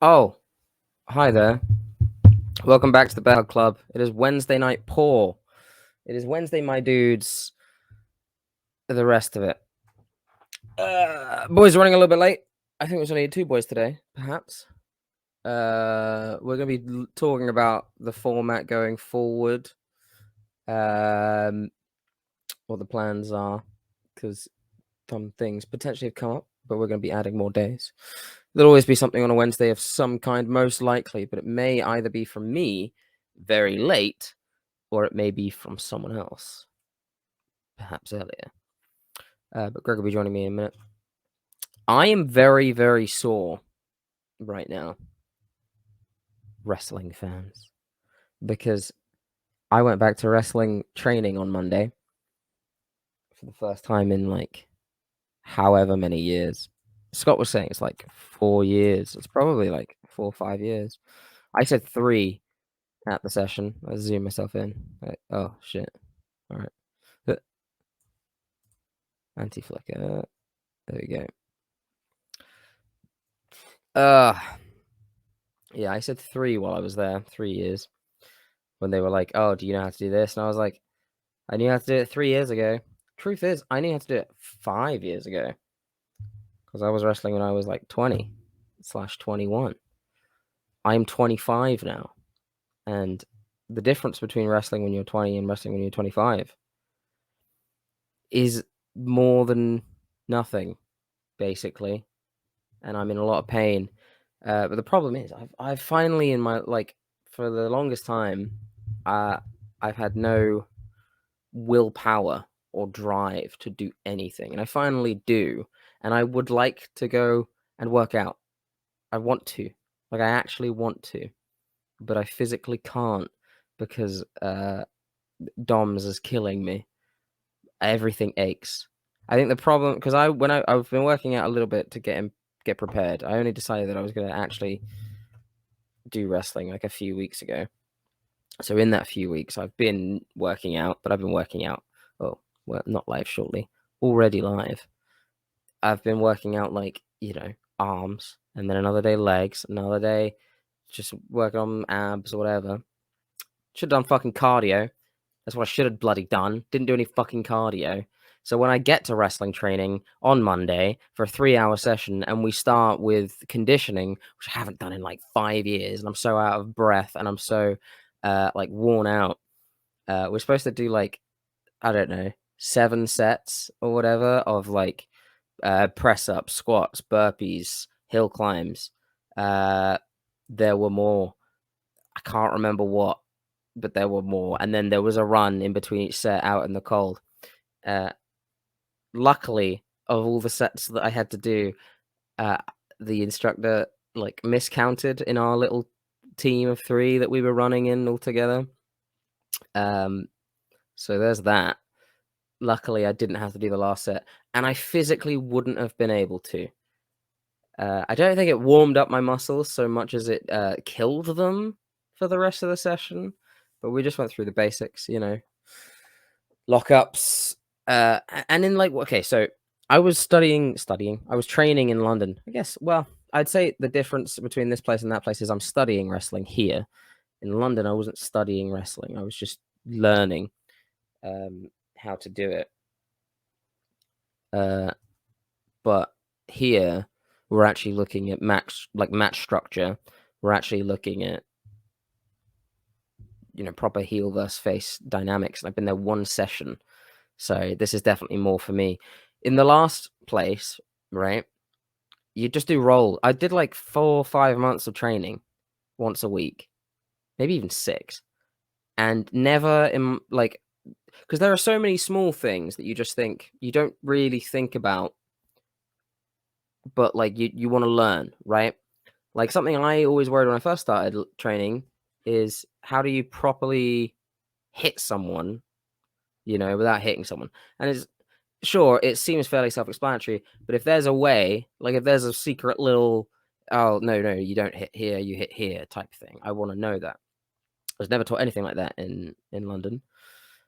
Oh, hi there. Welcome back to the Bearhug Club. It is Wednesday night pour. It is Wednesday, my dudes. The rest of it. Boys running a little bit late. I think there's only 2 boys today, perhaps. We're going to be talking about the format going forward. What the plans are, because some things potentially have come up, but we're going to be adding more days. There'll always be something on a Wednesday of some kind, most likely, but it may either be from me very late, or it may be from someone else, perhaps earlier. But Greg will be joining me in a minute. I am very, very sore right now, wrestling fans, because I went back to wrestling training on Monday for the first time in like however many years. Scott was saying it's like 4 years. It's probably like 4 or 5 years. I said 3 at the session. I zoomed myself in. Oh, shit. All right. Anti-flicker. There we go. Yeah, I said 3 while I was there, 3 years. When they were like, "Oh, do you know how to do this?" And I was like, "I knew how to do it 3 years ago." Truth is, I knew how to do it 5 years ago, because I was wrestling when I was like 20/21. I'm 25 now, and the difference between wrestling when you're 20 and wrestling when you're 25 is more than nothing, basically. And I'm in a lot of pain. But the problem is, I've finally in my for the longest time, I've had no willpower or drive to do anything, and I finally do. And I would like to go and work out. I want to, I actually want to, but I physically can't because DOMS is killing me. Everything aches. I think the problem, because I've been working out a little bit to get prepared. I only decided that I was going to actually do wrestling like a few weeks ago. So in that few weeks, I've been working out, but I've been working out. Oh, well, not live shortly. Already live. I've been working out like, arms, and then another day legs, another day just working on abs or whatever. Should have done fucking cardio. That's what I should have bloody done. Didn't do any fucking cardio. So when I get to wrestling training on Monday for a 3-hour session, and we start with conditioning, which I haven't done in like 5 years, and I'm so out of breath and I'm so like worn out. We're supposed to do like, I don't know, 7 sets or whatever of like press ups, squats, burpees, hill climbs. There were more. I can't remember what, but there were more. And then there was a run in between each set out in the cold. Luckily, of all the sets that I had to do, the instructor like miscounted in our little team of 3 that we were running in all together. So there's that. Luckily, I didn't have to do the last set, and I physically wouldn't have been able to. I don't think it warmed up my muscles so much as it killed them for the rest of the session. But we just went through the basics, lockups, and in like, okay, so I was studying. I was training in London. I guess. Well, I'd say the difference between this place and that place is I'm studying wrestling here. In London, I wasn't studying wrestling. I was just learning how to do it. But here, we're actually looking at match structure. We're actually looking at proper heel versus face dynamics. And I've been there 1 session, so this is definitely more for me. In the last place, right, you just do roll. I did like 4 or 5 months of training once a week, maybe even 6, and never in like, because there are so many small things that you just think you don't really think about, but like you want to learn, right? Like something I always worried when I first started training is how do you properly hit someone, without hitting someone? And it's sure, it seems fairly self-explanatory, but if there's a way, like if there's a secret little, oh, no, you don't hit here, you hit here type thing, I want to know that. I was never taught anything like that in London.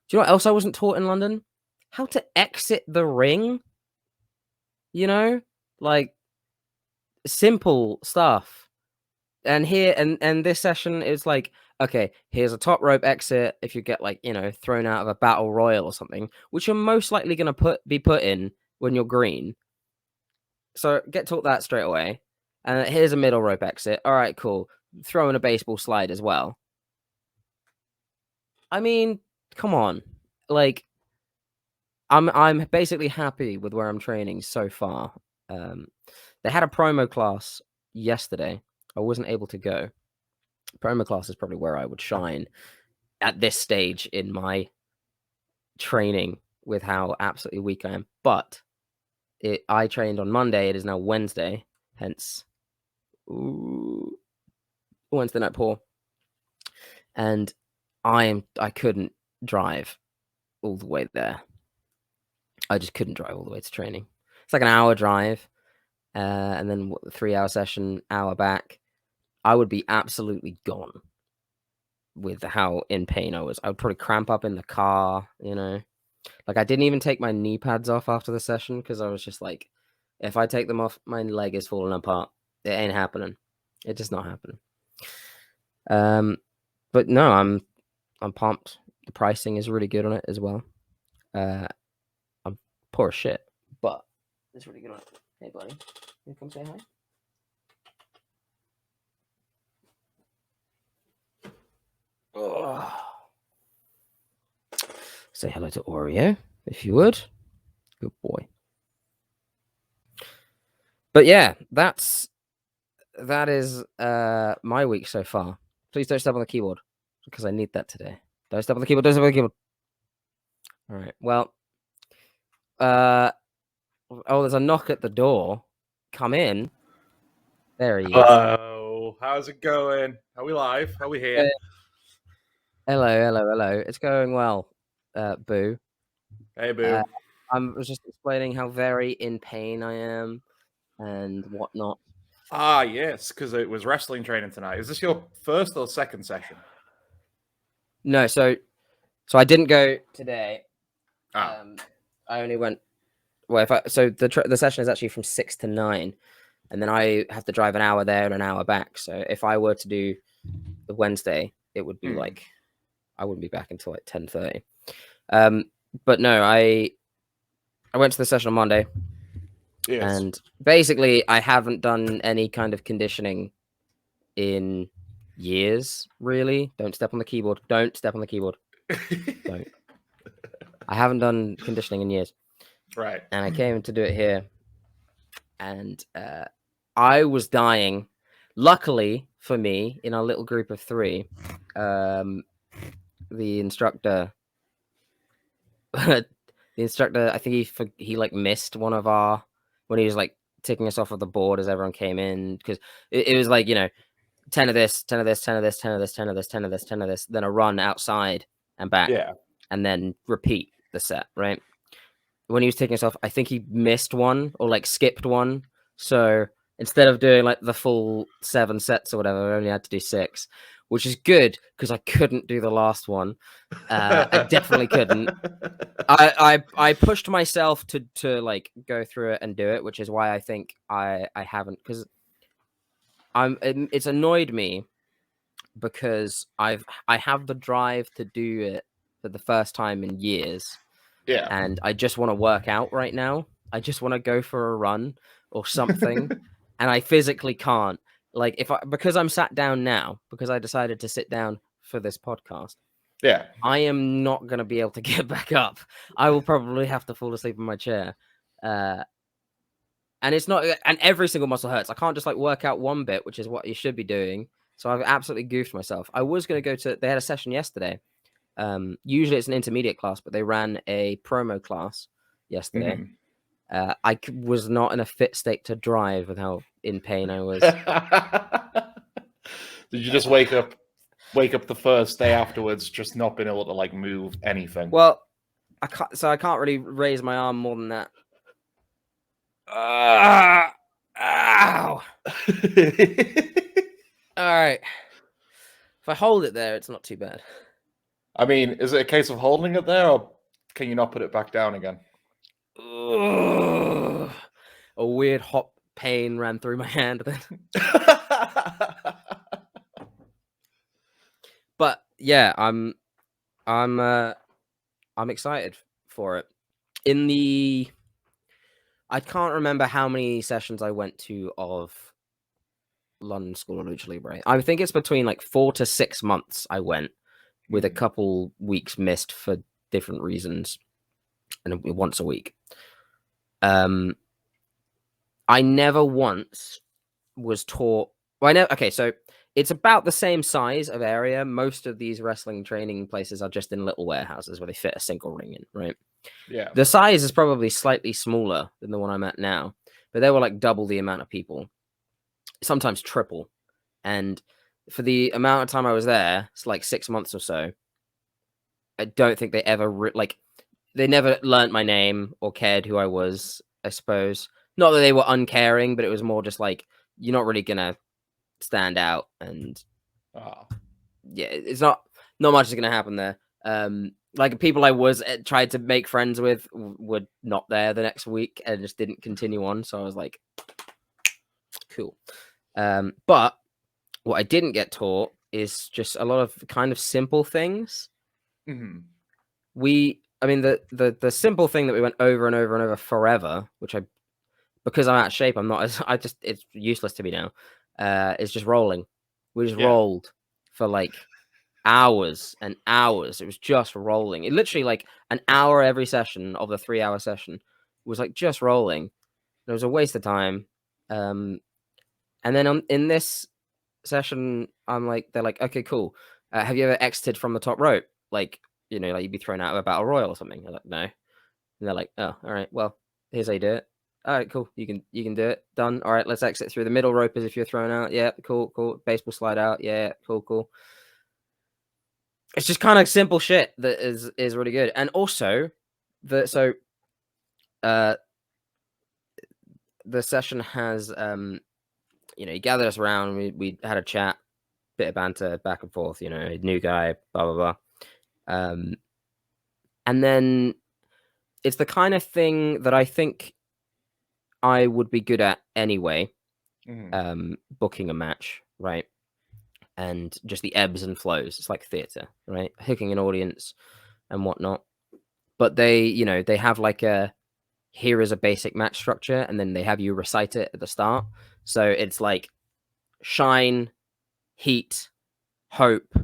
Do you know what else I wasn't taught in London? How to exit the ring, like simple stuff. And here and this session is like, okay, here's a top rope exit if you get like, you know, thrown out of a battle royal or something, which you're most likely going to be put in when you're green. So get taught that straight away. And here's a middle rope exit. All right, cool. Throw in a baseball slide as well. I mean, come on. Like, I'm basically happy with where I'm training so far. They had a promo class yesterday. I wasn't able to go. Promo class is probably where I would shine at this stage in my training with how absolutely weak I am. But I trained on Monday. It is now Wednesday. Hence, Wednesday night poor. And I couldn't drive all the way there. I just couldn't drive all the way to training. It's like an hour drive, and then 3-hour session, hour back. I would be absolutely gone with how in pain I was. I would probably cramp up in the car, you know. Like, I didn't even take my knee pads off after the session because I was just like, if I take them off, my leg is falling apart. It ain't happening. It's just not happening. But no, I'm pumped. The pricing is really good on it as well. I'm poor as shit, but it's really good on it. Hey, buddy, you come say hi. Oh. Say hello to Oreo, if you would. Good boy. But yeah, that is my week so far. Please don't step on the keyboard because I need that today. Don't step on the keyboard. Don't step on the keyboard. All right. Well, there's a knock at the door. Come in. There he is. Hello. How's it going? Are we live? Are we here? Hello. It's going well, Boo. Hey, Boo. I was just explaining how very in pain I am and whatnot. Ah, yes, because it was wrestling training tonight. Is this your first or second session? No, so I didn't go today. Ah. I only went. Well, the session is actually from 6 to 9, and then I have to drive an hour there and an hour back. So if I were to do the Wednesday, it would be like I wouldn't be back until like 10:30. But no, I went to the session on Monday. Yes. And basically, I haven't done any kind of conditioning in years, really. Don't step on the keyboard. Don't step on the keyboard. Don't. I haven't done conditioning in years. Right. And I came to do it here. And I was dying. Luckily for me, in our little group of 3, the instructor... the instructor, I think he like missed one of our... when he was like ticking us off of the board as everyone came in, because it was like, you know, 10 of this, 10 of this, 10 of this, 10 of this, 10 of this, 10 of this, 10 of this, then a run outside and back. Yeah. And then repeat the set, right? When he was taking us off, I think he missed one or like skipped one. So instead of doing like the full 7 sets or whatever, I only had to do 6, which is good because I couldn't do the last one. I definitely couldn't. I pushed myself to like go through it and do it, which is why I think I haven't, because it's annoyed me because I have the drive to do it for the first time in years. Yeah. And I just want to work out right now. I just want to go for a run or something. And I physically can't. Like, because I'm sat down now, because I decided to sit down for this podcast. Yeah. I am not going to be able to get back up. I will probably have to fall asleep in my chair. And it's not, and every single muscle hurts. I can't just like work out one bit, which is what you should be doing. So I've absolutely goofed myself. I was going to they had a session yesterday. Usually it's an intermediate class, but they ran a promo class yesterday. I was not in a fit state to drive with how in pain I was. Did you just wake up the first day afterwards, just not being able to like move anything? Well, I can't really raise my arm more than that. Ow! All right. If I hold it there, it's not too bad. I mean, is it a case of holding it there, or can you not put it back down again? A weird hot pain ran through my hand then. yeah, I'm excited for it. I can't remember how many sessions I went to of London School of Lucha Libre. I think it's between like 4 to 6 months I went, with a couple weeks missed for different reasons, and once a week. I never once was taught. Well, I know. Okay, so it's about the same size of area. Most of these wrestling training places are just in little warehouses where they fit a single ring in, right? Yeah. The size is probably slightly smaller than the one I'm at now, but they were like double the amount of people, sometimes triple. And for the amount of time I was there, it's like 6 months or so, I don't think they ever they never learnt my name or cared who I was, I suppose. Not that they were uncaring, but it was more just like, you're not really gonna stand out, and yeah, it's not much is gonna happen there. Like people I was tried to make friends with were not there the next week and just didn't continue on. So I was like, cool. But what I didn't get taught is just a lot of kind of simple things. Mm-hmm. I mean, the simple thing that we went over and over and over forever, which because I'm out of shape, it's useless to me now. It's just rolling. We just rolled for like hours and hours. It was just rolling. It literally like an hour every session of the 3-hour session was like just rolling. It was a waste of time. And then in this session, they're like, okay, cool. Have you ever exited from the top rope? Like, like you'd be thrown out of a battle royal or something. I'm like, no. And they're like, oh, all right, well, here's how you do it. All right, cool. You can do it. Done. All right, let's exit through the middle rope as if you're thrown out. Yeah, cool. Baseball slide out. Yeah, cool. It's just kind of simple shit that is really good. And also, the session has you gathered us around. We had a chat, bit of banter back and forth. New guy, blah blah blah. And then it's the kind of thing that I think I would be good at anyway. Booking a match, right? And just the ebbs and flows. It's like theater, right? Hooking an audience and whatnot. But they have like here is a basic match structure, and then they have you recite it at the start. So it's like shine, heat, hope,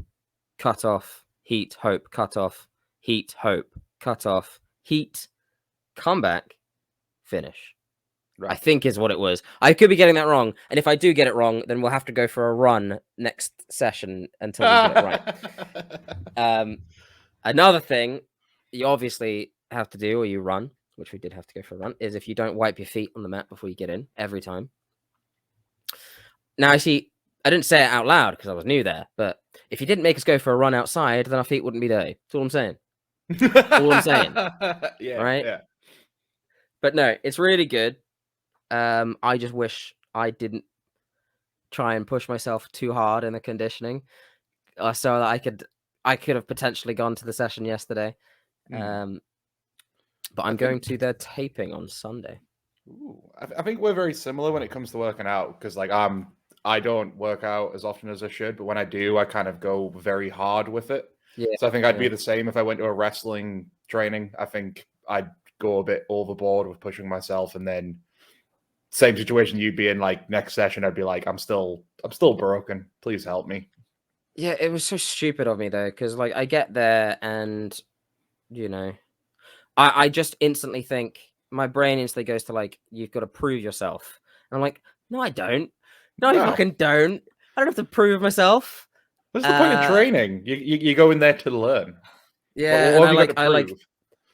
cut off, heat, hope, cut off, heat, hope, cut off, heat, comeback, finish. Right. I think is what it was. I could be getting that wrong, and if I do get it wrong, then we'll have to go for a run next session until we get it right. Another thing you obviously have to do, or you run, which we did have to go for a run, is if you don't wipe your feet on the mat before you get in every time. Now, I didn't say it out loud because I was new there, but if you didn't make us go for a run outside, then our feet wouldn't be dirty. That's all I'm saying. All I'm saying. Yeah. Right? Yeah. But no, it's really good. I just wish I didn't try and push myself too hard in the conditioning, so that I could have potentially gone to the session yesterday. But I'm going to their taping on Sunday. Ooh, I think we're very similar when it comes to working out, because like I don't work out as often as I should, but when I do, I kind of go very hard with it. Yeah. So I think I'd be the same if I went to a wrestling training. I think I'd go a bit overboard with pushing myself, and then same situation you'd be in, like next session I'd be like, I'm still broken, please help me. Yeah, it was so stupid of me though, because like I get there and I just instantly think, my brain instantly goes to like, you've got to prove yourself. And I'm like, no, I don't. No, I fucking don't. I don't have to prove myself. What's the point of training? You go in there to learn. Yeah, what and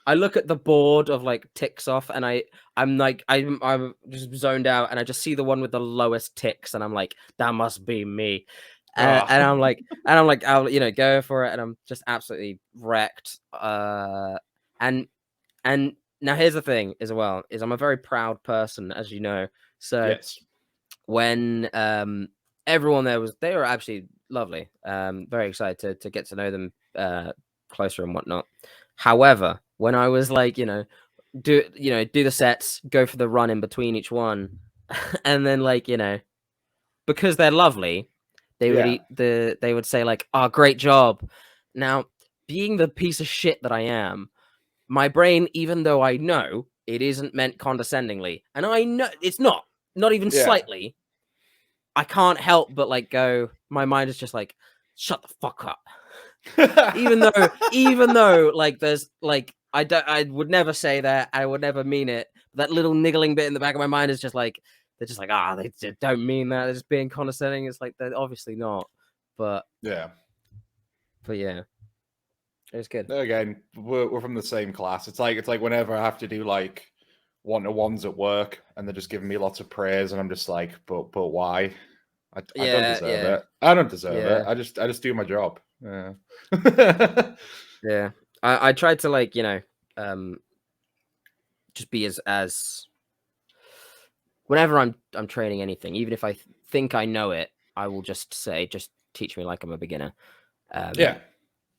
I look at the board of like ticks off, and I'm just zoned out, and I just see the one with the lowest ticks, and I'm like, that must be me. And I'm like, I'll go for it, and I'm just absolutely wrecked. And now here's the thing as well, is I'm a very proud person, as you know. So yes. When everyone there they were actually lovely. Very excited to get to know them closer and whatnot. However, when I was like, do the sets, go for the run in between each one, and then like, because they're lovely, they would they would say like, oh, great job. Now, being the piece of shit that I am, my brain, even though I know it isn't meant condescendingly, and I know it's not even slightly, I can't help but like go, my mind is just like, shut the fuck up. even though like there's like I would never say that, I would never mean it. That little niggling bit in the back of my mind is just like, they're just like, they just don't mean that, they're just being condescending. It's like, they're obviously not, but yeah, it was good. Again, we're from the same class. It's like whenever I have to do like one-to-ones at work and they're just giving me lots of praise and I'm just like, but why? I don't deserve it. I don't deserve it. I just do my job. Yeah. Yeah. I tried to like, just be as whenever I'm training anything, even if I think I know it, I will just say, just teach me like I'm a beginner.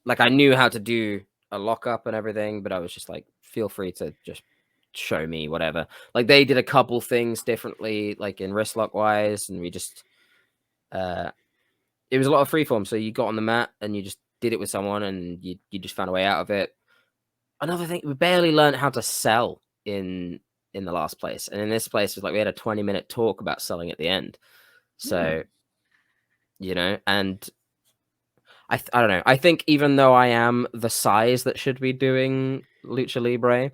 Like I knew how to do a lockup and everything, but I was just like, feel free to just show me whatever. Like they did a couple things differently, like in wrist lock wise, and we just it was a lot of freeform. So you got on the mat and you just did it with someone and you just found a way out of it. Another thing, we barely learned how to sell in the last place, and in this place it was like we had a 20-minute talk about selling at the end. So and I don't know. I think even though I am the size that should be doing Lucha Libre,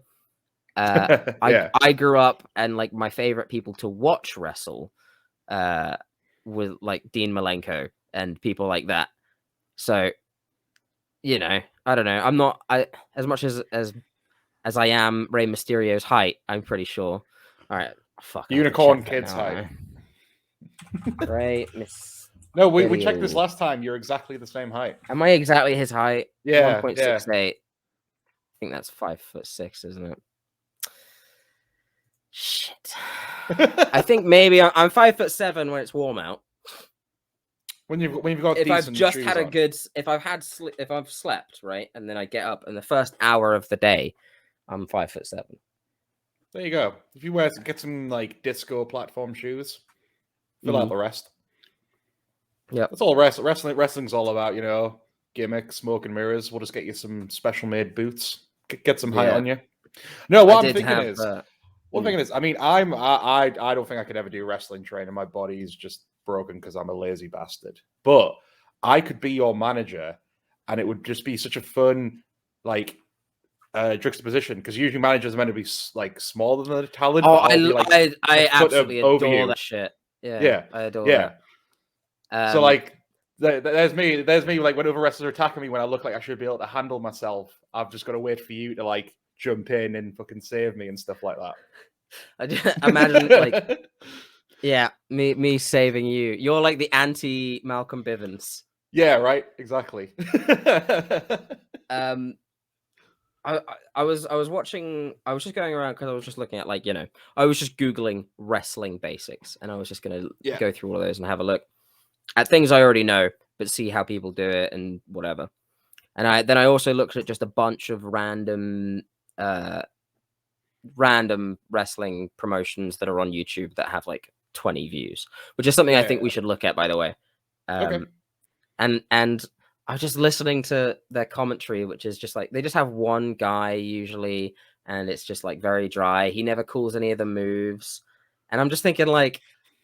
I grew up and like my favorite people to watch wrestle with like Dean Malenko and people like that. So, I don't know. I'm not as much as I am Rey Mysterio's height, I'm pretty sure. All right, fuck. Unicorn Kid's height. Rey No, we checked this last time. You're exactly the same height. Am I exactly his height? Yeah, 1.68. I think that's 5'6", isn't it? Shit. I think maybe I'm 5'7" when it's warm out. When you've got if I've just had a good, if I've slept right, and then I get up in the first hour of the day, I'm 5'7". There you go. If you get some like disco platform shoes, fill out the rest. Yeah, that's all. Wrestling's all about, gimmicks, smoke and mirrors. We'll just get you some special made boots. Get some height on you. No, what I'm thinking is, I mean, I don't think I could ever do wrestling training. My body's just broken because I'm a lazy bastard. But I could be your manager, and it would just be such a fun like juxtaposition, because usually managers are meant to be like smaller than the talent. Oh, I absolutely adore that shit. Yeah, I adore that. So like, there's me. Like whenever wrestlers are attacking me, when I look like I should be able to handle myself, I've just got to wait for you to like jump in and fucking save me and stuff like that. I just imagine like, me saving you. You're like the anti Malcolm Bivens. Yeah, right. Exactly. I was watching. I was just going around because I was just looking at like I was just googling wrestling basics, and I was just gonna go through all of those and have a look at things I already know, but see how people do it and whatever. And I also looked at just a bunch of random wrestling promotions that are on YouTube that have like 20 views, which is something I think we should look at, by the way. And I was just listening to their commentary, which is just like, they just have one guy usually, and it's just like very dry. He never calls any of the moves. And I'm just thinking like,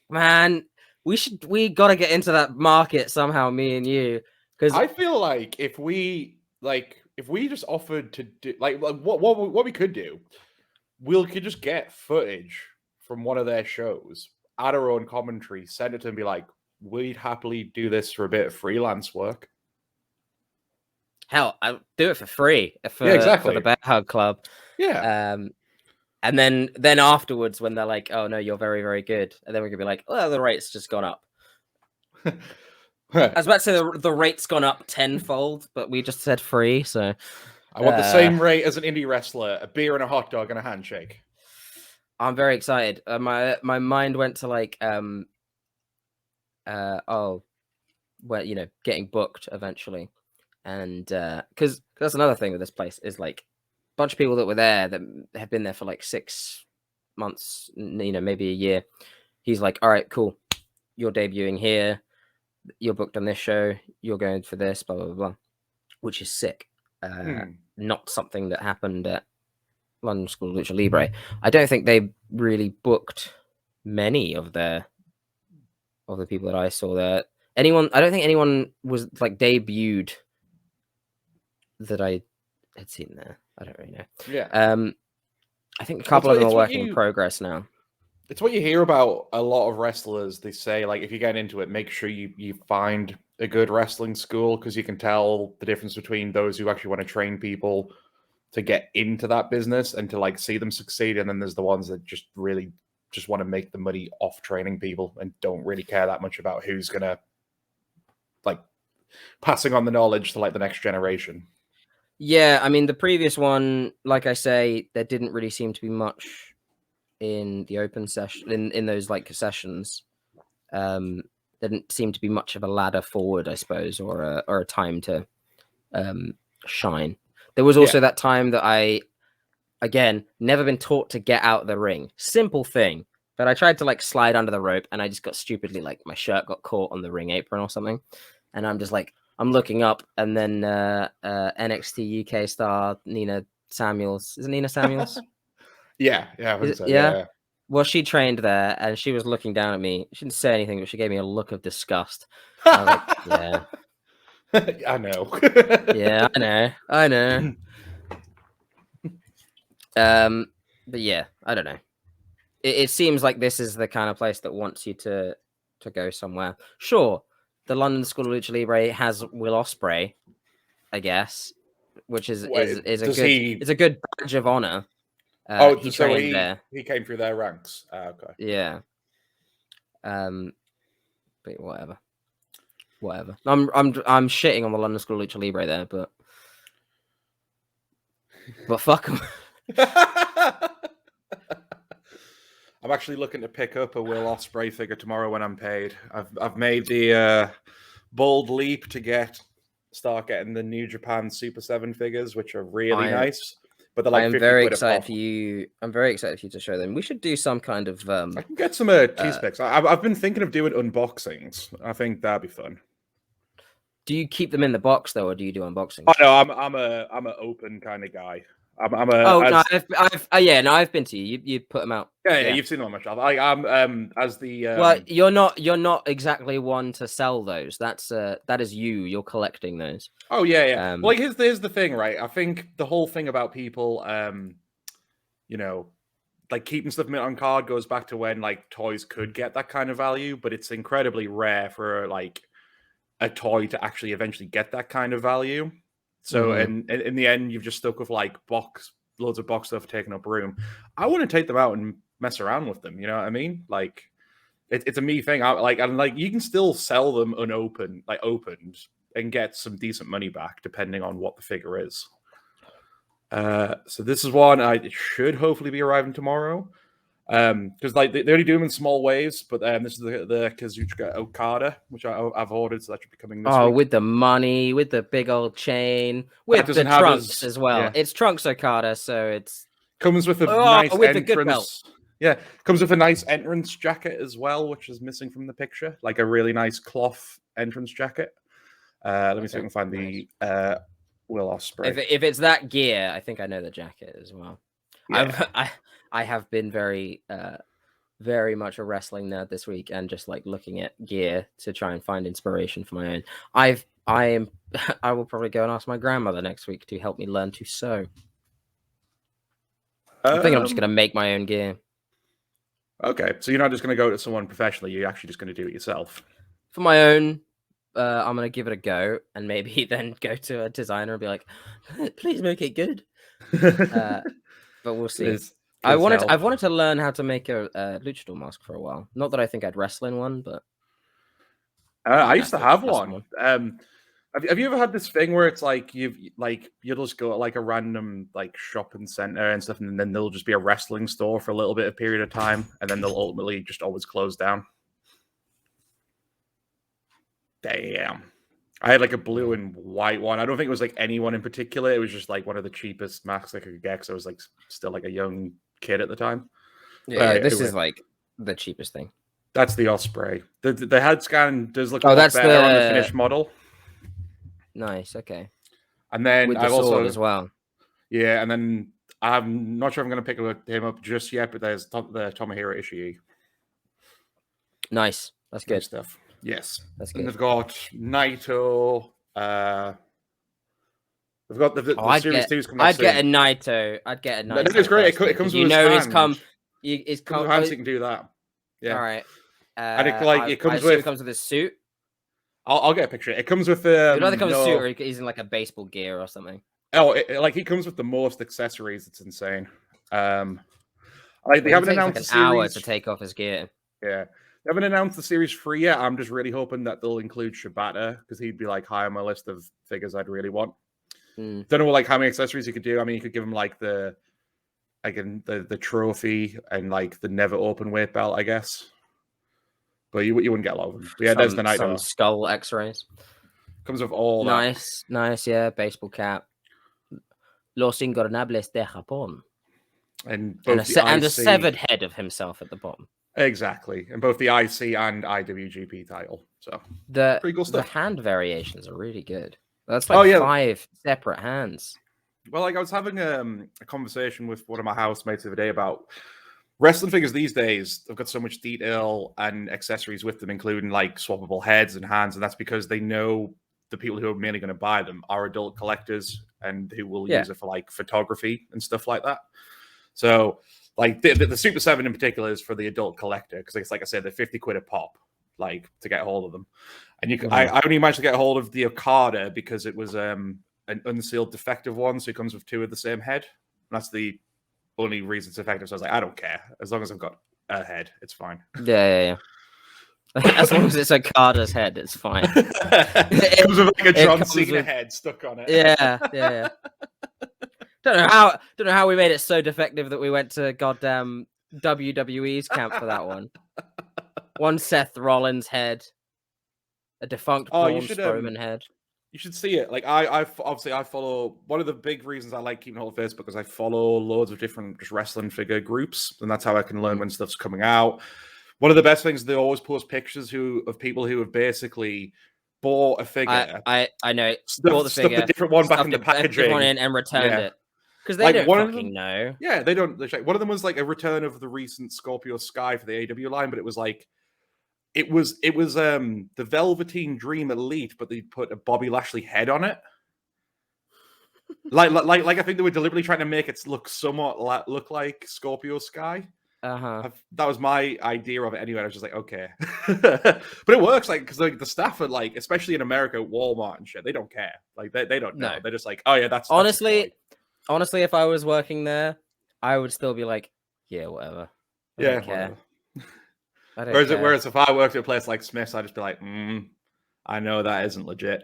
man, we got to get into that market somehow, me and you. Because I feel like if we just offered to do like what we could do, we could just get footage from one of their shows, add our own commentary, send it to them, and be like, we'd happily do this for a bit of freelance work. Hell, I'll do it for free for the Bearhug Club. Yeah. And then afterwards, when they're like, "Oh no, you're very, very good," and then we could be like, "Oh, the rate's just gone up." I was about to say the rate's gone up tenfold, but we just said free, so I want the same rate as an indie wrestler: a beer and a hot dog and a handshake. I'm very excited. My mind went to like getting booked eventually, and because that's another thing with this place is like a bunch of people that were there that have been there for like 6 months, maybe a year. He's like, all right, cool, you're debuting here, you're booked on this show, you're going for this, blah blah blah. which is sick. Not something that happened at London School of Lucha Libre. I don't think they really booked many of the people that I saw there. I don't think anyone was like debuted that I had seen there. I don't really know. Yeah. I think a couple of them are working in progress now. It's what you hear about a lot of wrestlers. They say, like, if you get into it, make sure you find a good wrestling school, because you can tell the difference between those who actually want to train people to get into that business and to like see them succeed, and then there's the ones that just really just want to make the money off training people and don't really care that much about who's gonna like passing on the knowledge to like the next generation. Yeah, I mean, the previous one, like I say, there didn't really seem to be much in the open session, in those like sessions. There didn't seem to be much of a ladder forward, I suppose, or a time to shine. There was also that time that I, again, never been taught to get out of the ring. Simple thing. But I tried to like slide under the rope, and I just got stupidly, like, my shirt got caught on the ring apron or something. And I'm just like, I'm looking up, and then NXT UK star Nina Samuels. Is it Nina Samuels? Yeah. I think so. Yeah. Well, she trained there, and she was looking down at me. She didn't say anything, but she gave me a look of disgust. I was like, yeah. I know. Yeah, I know. But yeah, I don't know. It seems like this is the kind of place that wants you to go somewhere. Sure, the London School of Lucha Libre has Will Ospreay, I guess, which is a good badge of honor. He trained there. He came through their ranks. Okay. Yeah. But whatever. I'm shitting on the London School of Lucha Libre there, but fuck them. I'm actually looking to pick up a Will Ospreay figure tomorrow when I'm paid. I've made the bold leap to start getting the New Japan Super 7 figures, which are really nice. But they're like I'm very excited for you. I'm very excited for you to show them. We should do some kind of. I can get some tease picks. I've been thinking of doing unboxings. I think that'd be fun. Do you keep them in the box though, or do you do unboxings? Oh no, I'm an open kind of guy. I've been to you. You put them out. Yeah, you've seen them on my shop. I'm as the. Well, you're not exactly one to sell those. That is you. You're collecting those. Oh yeah. Well, like here's the thing, right? I think the whole thing about people, like keeping stuff mint on card goes back to when like toys could get that kind of value, but it's incredibly rare for like a toy to actually eventually get that kind of value. So, and in the end, you've just stuck with like loads of box stuff taking up room. I want to take them out and mess around with them. You know what I mean? Like, it's a me thing. You can still sell them opened, and get some decent money back depending on what the figure is. So this is one it should hopefully be arriving tomorrow. Because like they only do them in small waves, but this is the Kazuchika Okada, which I've ordered, so that should be coming this week. With the money, with the big old chain, with the trunks as well. Yeah. It's Trunks Okada, so it's comes with a nice entrance. Yeah, comes with a nice entrance jacket as well, which is missing from the picture, like a really nice cloth entrance jacket. Let me see if I can find the Will Ospreay. If it's that gear, I think I know the jacket as well. Yeah. I have been very much a wrestling nerd this week, and just like looking at gear to try and find inspiration for my own. I will probably go and ask my grandmother next week to help me learn to sew. I think I'm just going to make my own gear. Okay, so you're not just going to go to someone professionally, you're actually just going to do it yourself. For my own, I'm going to give it a go, and maybe then go to a designer and be like, please make it good. But we'll see. I've wanted to learn how to make a luchador mask for a while. Not that I think I'd wrestle in one, but I used to have one. Have you ever had this thing where it's like you'll just go to like a random like shopping center and stuff, and then there'll just be a wrestling store for a little bit of period of time, and then they'll ultimately just always close down? Damn. I had like a blue and white one. I don't think it was like anyone in particular. It was just like one of the cheapest masks I could get because I was like still like a young kid at the time. Yeah, this is like the cheapest thing. That's the Ospreay. The head scan does look a lot better on the finished model. Nice. Okay. And then with the I've sword also as well. Yeah, and then I'm not sure I'm going to pick him up just yet, but there's the Tomohiro Ishii. Nice. That's good. Nice stuff. Yes. That's good. And they've got Naito. They've got the Series 2's coming out I'd soon. get a Naito. I'd get a Naito. That is great. It comes with his hand. He's come. He's come with hands, so you can do that. Yeah. All right. And it comes with his suit. I'll get a picture. It comes with It either comes with a suit or he's in like a baseball gear or something. Oh, he comes with the most accessories. It's insane. They haven't announced like an hour to take off his gear. Yeah, they haven't announced the Series 3 yet. I'm just really hoping that they'll include Shibata because he'd be like high on my list of figures I'd really want. Don't know like how many accessories you could do. I mean, you could give him like the trophy and like the never open weight belt, I guess. But you wouldn't get a lot of them. But yeah, there's the Naito. Some skull X-rays. Comes with all that. Nice, yeah. Baseball cap. Los Ingobernables de Japón. And a severed head of himself at the bottom. Exactly. And both the IC and IWGP title. So pretty cool stuff. The hand variations are really good. That's like 5 separate hands. Well, like I was having a conversation with one of my housemates the other day about wrestling figures these days. They've got so much detail and accessories with them, including like swappable heads and hands. And that's because they know the people who are mainly going to buy them are adult collectors and who will use it for like photography and stuff like that. So like the Super 7 in particular is for the adult collector because it's like I said, they're 50 quid a pop, like to get a hold of them. And you can, I only managed to get a hold of the Okada because it was an unsealed defective one, so it comes with 2 of the same head. And that's the only reason it's effective. So I was like, I don't care as long as I've got a head, it's fine. Yeah. As long as it's Okada's head, it's fine. It comes with like a John Cena head stuck on it. Yeah. Don't know how we made it so defective that we went to goddamn WWE's camp for that one. One Seth Rollins head, a defunct Braun Strowman head. You should see it. Like I follow one of the big reasons I like keeping hold of Facebook is I follow loads of different just wrestling figure groups, and that's how I can learn when stuff's coming out. One of the best things, they always post pictures of people who have basically bought a figure. I know. Bought the figure, the different one back in the packaging, and returned it because they don't fucking know. Yeah, they don't. One of them was like a return of the recent Scorpio Sky for the AW line, but it was like it was the Velveteen Dream Elite, but they put a Bobby Lashley head on it. like I think they were deliberately trying to make it look somewhat look like Scorpio Sky. That was my idea of it anyway. I was just like, okay. But it works, like, because like the staff are like, especially in America, Walmart and shit, they don't care. Like they don't know. They're just like, oh yeah, that's honestly, if I was working there, I would still be like, yeah, whatever. I don't care. Whereas if I worked at a place like Smith's, I'd just be like, I know that isn't legit.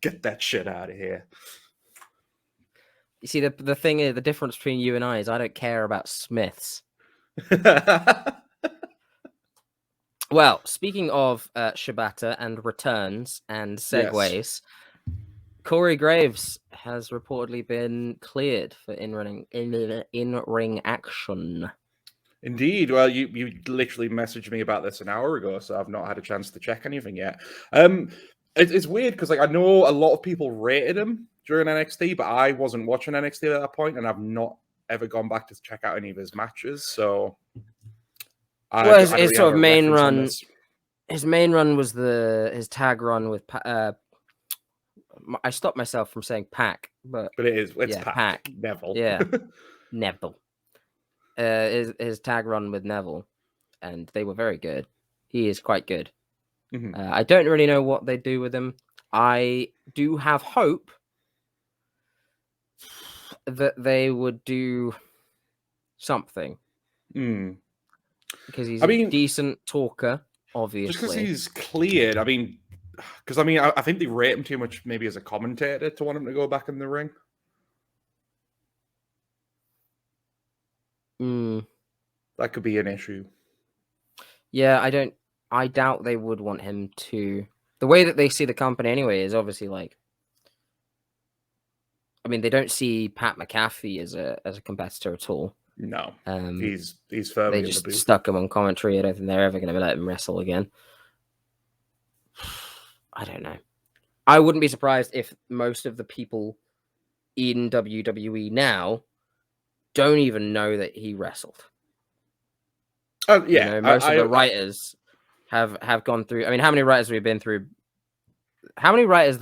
Get that shit out of here. You see, the thing is, the difference between you and I is I don't care about Smiths. Well, speaking of Shibata and returns and segues, Corey Graves has reportedly been cleared for in-ring action. Indeed. Well, you literally messaged me about this an hour ago, so I've not had a chance to check anything yet. It's weird because like I know a lot of people rated him during NXT, but I wasn't watching NXT at that point, and I've not ever gone back to check out any of his matches. So, his sort of main run. His main run was his tag run with. I stopped myself from saying Pac, but it's Pac. Neville. Yeah, Neville. His tag run with Neville, and they were very good. He is quite good. Mm-hmm. I don't really know what they do with him. I do have hope that they would do something. Because he's a decent talker, obviously. Just because he's cleared. I mean, I think they rate him too much maybe as a commentator to want him to go back in the ring. That could be an issue. Yeah, I doubt they would want him to. The way that they see the company anyway is obviously like, I mean, they don't see Pat McAfee as a competitor at all. No, he's firmly. They just stuck him on commentary. I don't think they're ever going to let him wrestle again. I don't know. I wouldn't be surprised if most of the people in WWE now don't even know that he wrestled. Oh yeah, most of the writers have gone through. I mean, how many writers have we been through? How many writers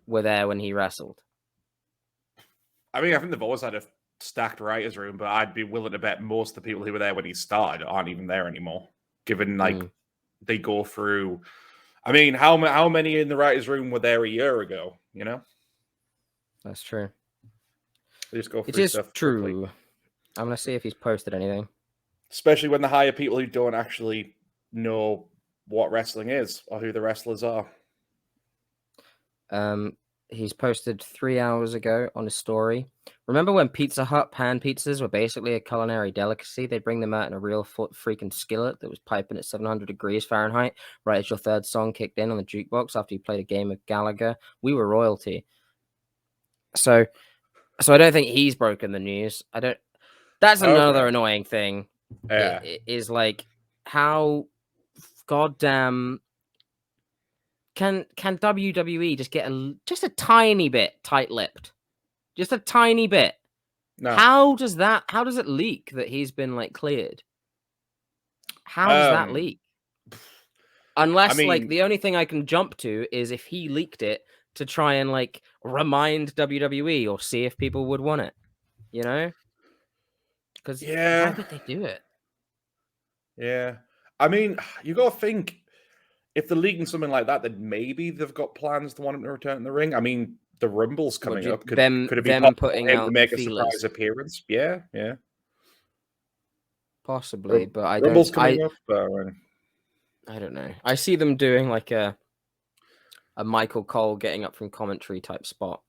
were there when he wrestled? I mean, I think they've always had a stacked writers' room, but I'd be willing to bet most of the people who were there when he started aren't even there anymore. Given they go through. I mean, how many in the writers' room were there a year ago? You know, that's true. They just go through stuff. It is true. Quickly. I'm gonna see if he's posted anything. Especially when they hire people who don't actually know what wrestling is or who the wrestlers are. He's posted 3 hours ago on his story. Remember when Pizza Hut pan pizzas were basically a culinary delicacy? They'd bring them out in a real freaking skillet that was piping at 700 degrees Fahrenheit right as your third song kicked in on the jukebox after you played a game of Gallagher. We were royalty. So I don't think he's broken the news. I don't. That's another annoying thing. Yeah. It is like how goddamn can WWE just get just a tiny bit tight-lipped, just a tiny bit. No. How does it leak that he's been like cleared? How does that leak? Unless like the only thing I can jump to is if he leaked it to try and like remind WWE or see if people would want it, you know? Because why would they do it? Yeah, I mean, you got to think if they're leaking something like that, then maybe they've got plans to want him to return in the ring. I mean, the Rumble's coming up. Could it be them putting out to make a surprise appearance? Yeah. Possibly, but I Rumble's don't. Coming up, I don't know. I see them doing like a Michael Cole getting up from commentary type spot.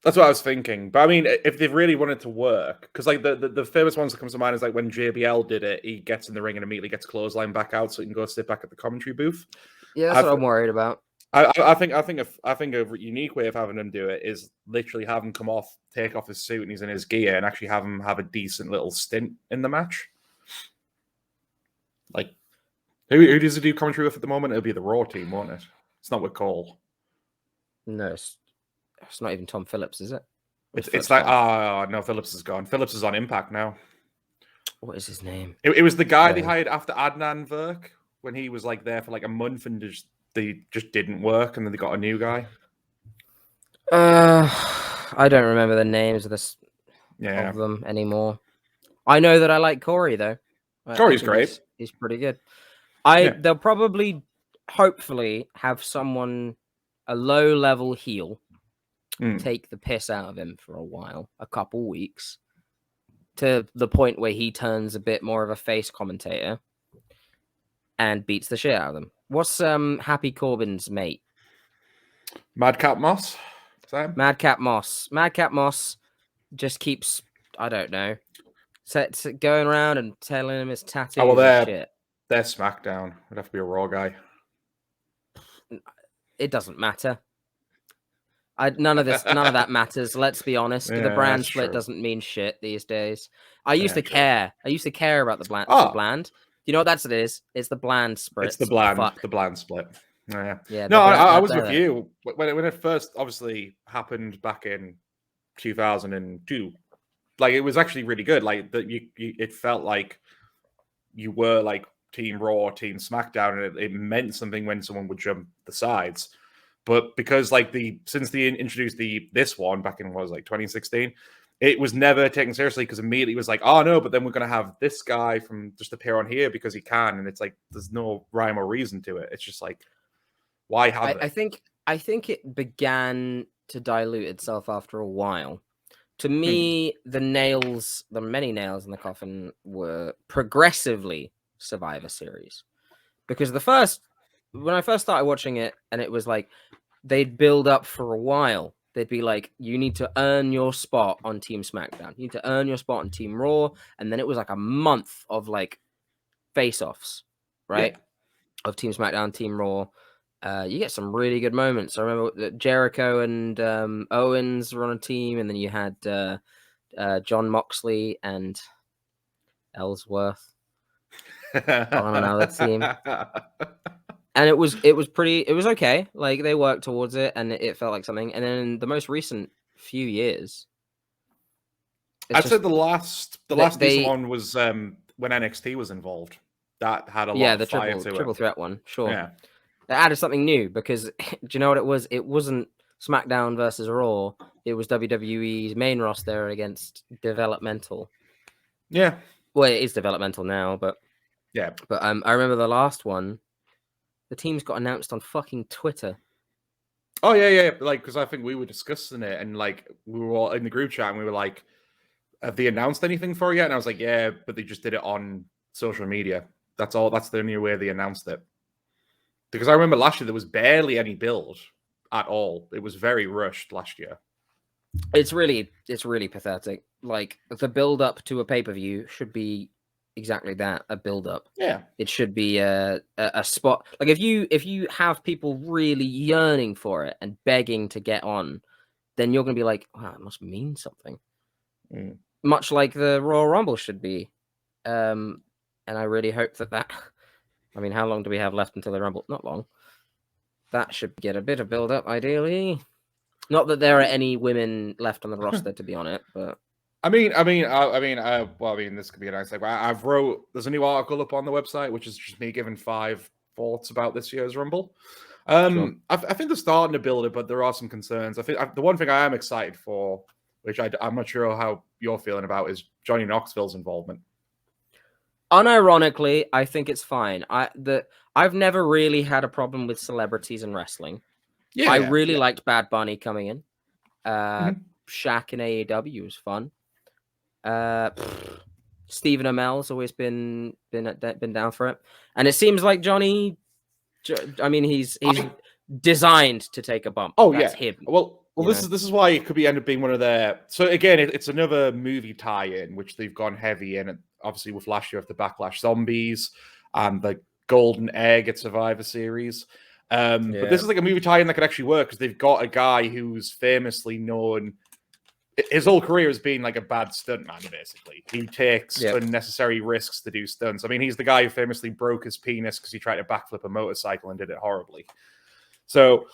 That's what I was thinking. But I mean, if they really wanted to work, because like the famous ones that comes to mind is like when JBL did it, he gets in the ring and immediately gets clothesline back out so he can go sit back at the commentary booth. Yeah, that's what I'm worried about. I think a unique way of having him do it is literally have him come off, take off his suit and he's in his gear, and actually have him have a decent little stint in the match. Like, who does he do commentary with at the moment? It'll be the Raw team, won't it? It's not with Cole. No, it's not even Tom Phillips, is it? It's like, no, Phillips is gone. Phillips is on Impact now. What is his name? It was the guy they hired after Adnan Virk when he was like there for like a month and they just didn't work, and then they got a new guy. I don't remember the names of them anymore. I know that I like Corey though. Corey's great. He's pretty good. They'll probably, hopefully, have someone, a low-level heel, take the piss out of him for a while, a couple weeks, to the point where he turns a bit more of a face commentator and beats the shit out of them. What's Happy Corbin's mate? Madcap Moss? Madcap Moss. Madcap Moss just keeps, I don't know, going around and telling him his tattoos and shit. They're SmackDown. It'd have to be a Raw guy. It doesn't matter. None of that matters. Let's be honest. The brand split doesn't mean shit these days. I used to care. I used to care about the bland. You know what it is? It's the bland split. It's the bland split. Yeah. No, I was with you when it first obviously happened back in 2002. Like, it was actually really good. Like, it felt like you were like Team Raw, Team SmackDown, and it meant something when someone would jump the sides. But because since they introduced this one back in 2016, it was never taken seriously because immediately it was like, oh no, but then we're gonna have this guy from just appear on here because he can, and it's like there's no rhyme or reason to it. It's just like, why have it? I think it began to dilute itself after a while. To me, the many nails in the coffin were progressively Survivor Series, because when I first started watching it, and it was like they'd build up for a while. They'd be like, you need to earn your spot on Team SmackDown. You need to earn your spot on Team Raw. And then it was like a month of like face-offs, right? Yeah. Of Team SmackDown, Team Raw. You get some really good moments. I remember that Jericho and Owens were on a team, and then you had John Moxley and Ellsworth on another team. And it was okay. Like they worked towards it, and it felt like something. And then the most recent few years, I'd say the last decent one was when NXT was involved. That had a lot of fire to it. Triple threat one, sure. Yeah, it added something new because do you know what it was? It wasn't SmackDown versus Raw. It was WWE's main roster against developmental. Yeah. Well, it is developmental now, but yeah. But I remember the last one. The teams got announced on fucking Twitter. Oh yeah. Like, because I think we were discussing it, and like we were all in the group chat, and we were like, "Have they announced anything for it yet?" And I was like, "Yeah, but they just did it on social media. That's all. That's the only way they announced it." Because I remember last year there was barely any build at all. It was very rushed last year. It's really pathetic. Like the build up to a pay-per-view should be exactly that, a build up. Yeah. It should be a spot. Like if you have people really yearning for it and begging to get on, then you're going to be like, wow, it must mean something. Mm. Much like the Royal Rumble should be. And I really hope that I mean, how long do we have left until the Rumble? Not long. That should get a bit of build up, ideally. Not that there are any women left on the roster to be on it, but I mean, this could be a nice thing. There's a new article up on the website, which is just me giving 5 thoughts about this year's Rumble. Sure. I think they're starting to build it, but there are some concerns. I think the one thing I am excited for, which I'm not sure how you're feeling about, is Johnny Knoxville's involvement. Unironically, I think it's fine. I've never really had a problem with celebrities in wrestling. Yeah, I really liked Bad Bunny coming in. Shaq in AEW was fun. Stephen Amell's always been down for it, and it seems like Johnny. I mean, he's designed to take a bump. Oh, that's him. Well, this is why it could end up being one of their. So again, it's another movie tie-in, which they've gone heavy in. Obviously, with last year of the Backlash Zombies and the Golden Egg at Survivor Series. But this is like a movie tie-in that could actually work because they've got a guy who's famously known. His whole career has been like a bad stuntman, basically. He takes unnecessary risks to do stunts. I mean, he's the guy who famously broke his penis because he tried to backflip a motorcycle and did it horribly. So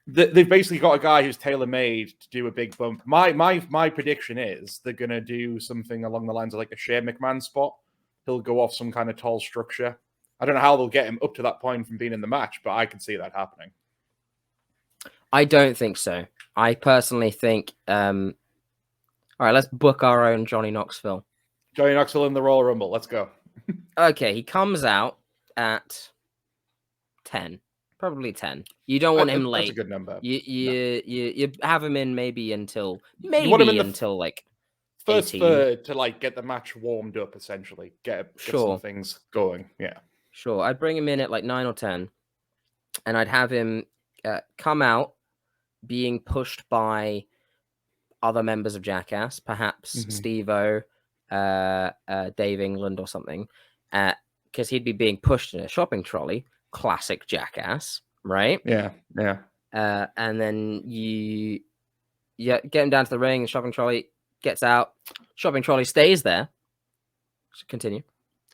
they've basically got a guy who's tailor-made to do a big bump. My prediction is they're going to do something along the lines of like a Shane McMahon spot. He'll go off some kind of tall structure. I don't know how they'll get him up to that point from being in the match, but I can see that happening. I don't think so. I personally think... all right, let's book our own Johnny Knoxville. Johnny Knoxville in the Royal Rumble. Let's go. Okay, he comes out at 10. Probably 10. You don't want him late. That's a good number. You have him in maybe until like first third to like get the match warmed up, essentially. Get some things going. Yeah. Sure. I'd bring him in at like 9 or 10. And I'd have him come out being pushed by other members of Jackass, perhaps Steve-O, Dave England or something, because he'd be being pushed in a shopping trolley. Classic Jackass, right? Yeah. And then you get him down to the ring, and shopping trolley gets out. Shopping trolley stays there. Continue.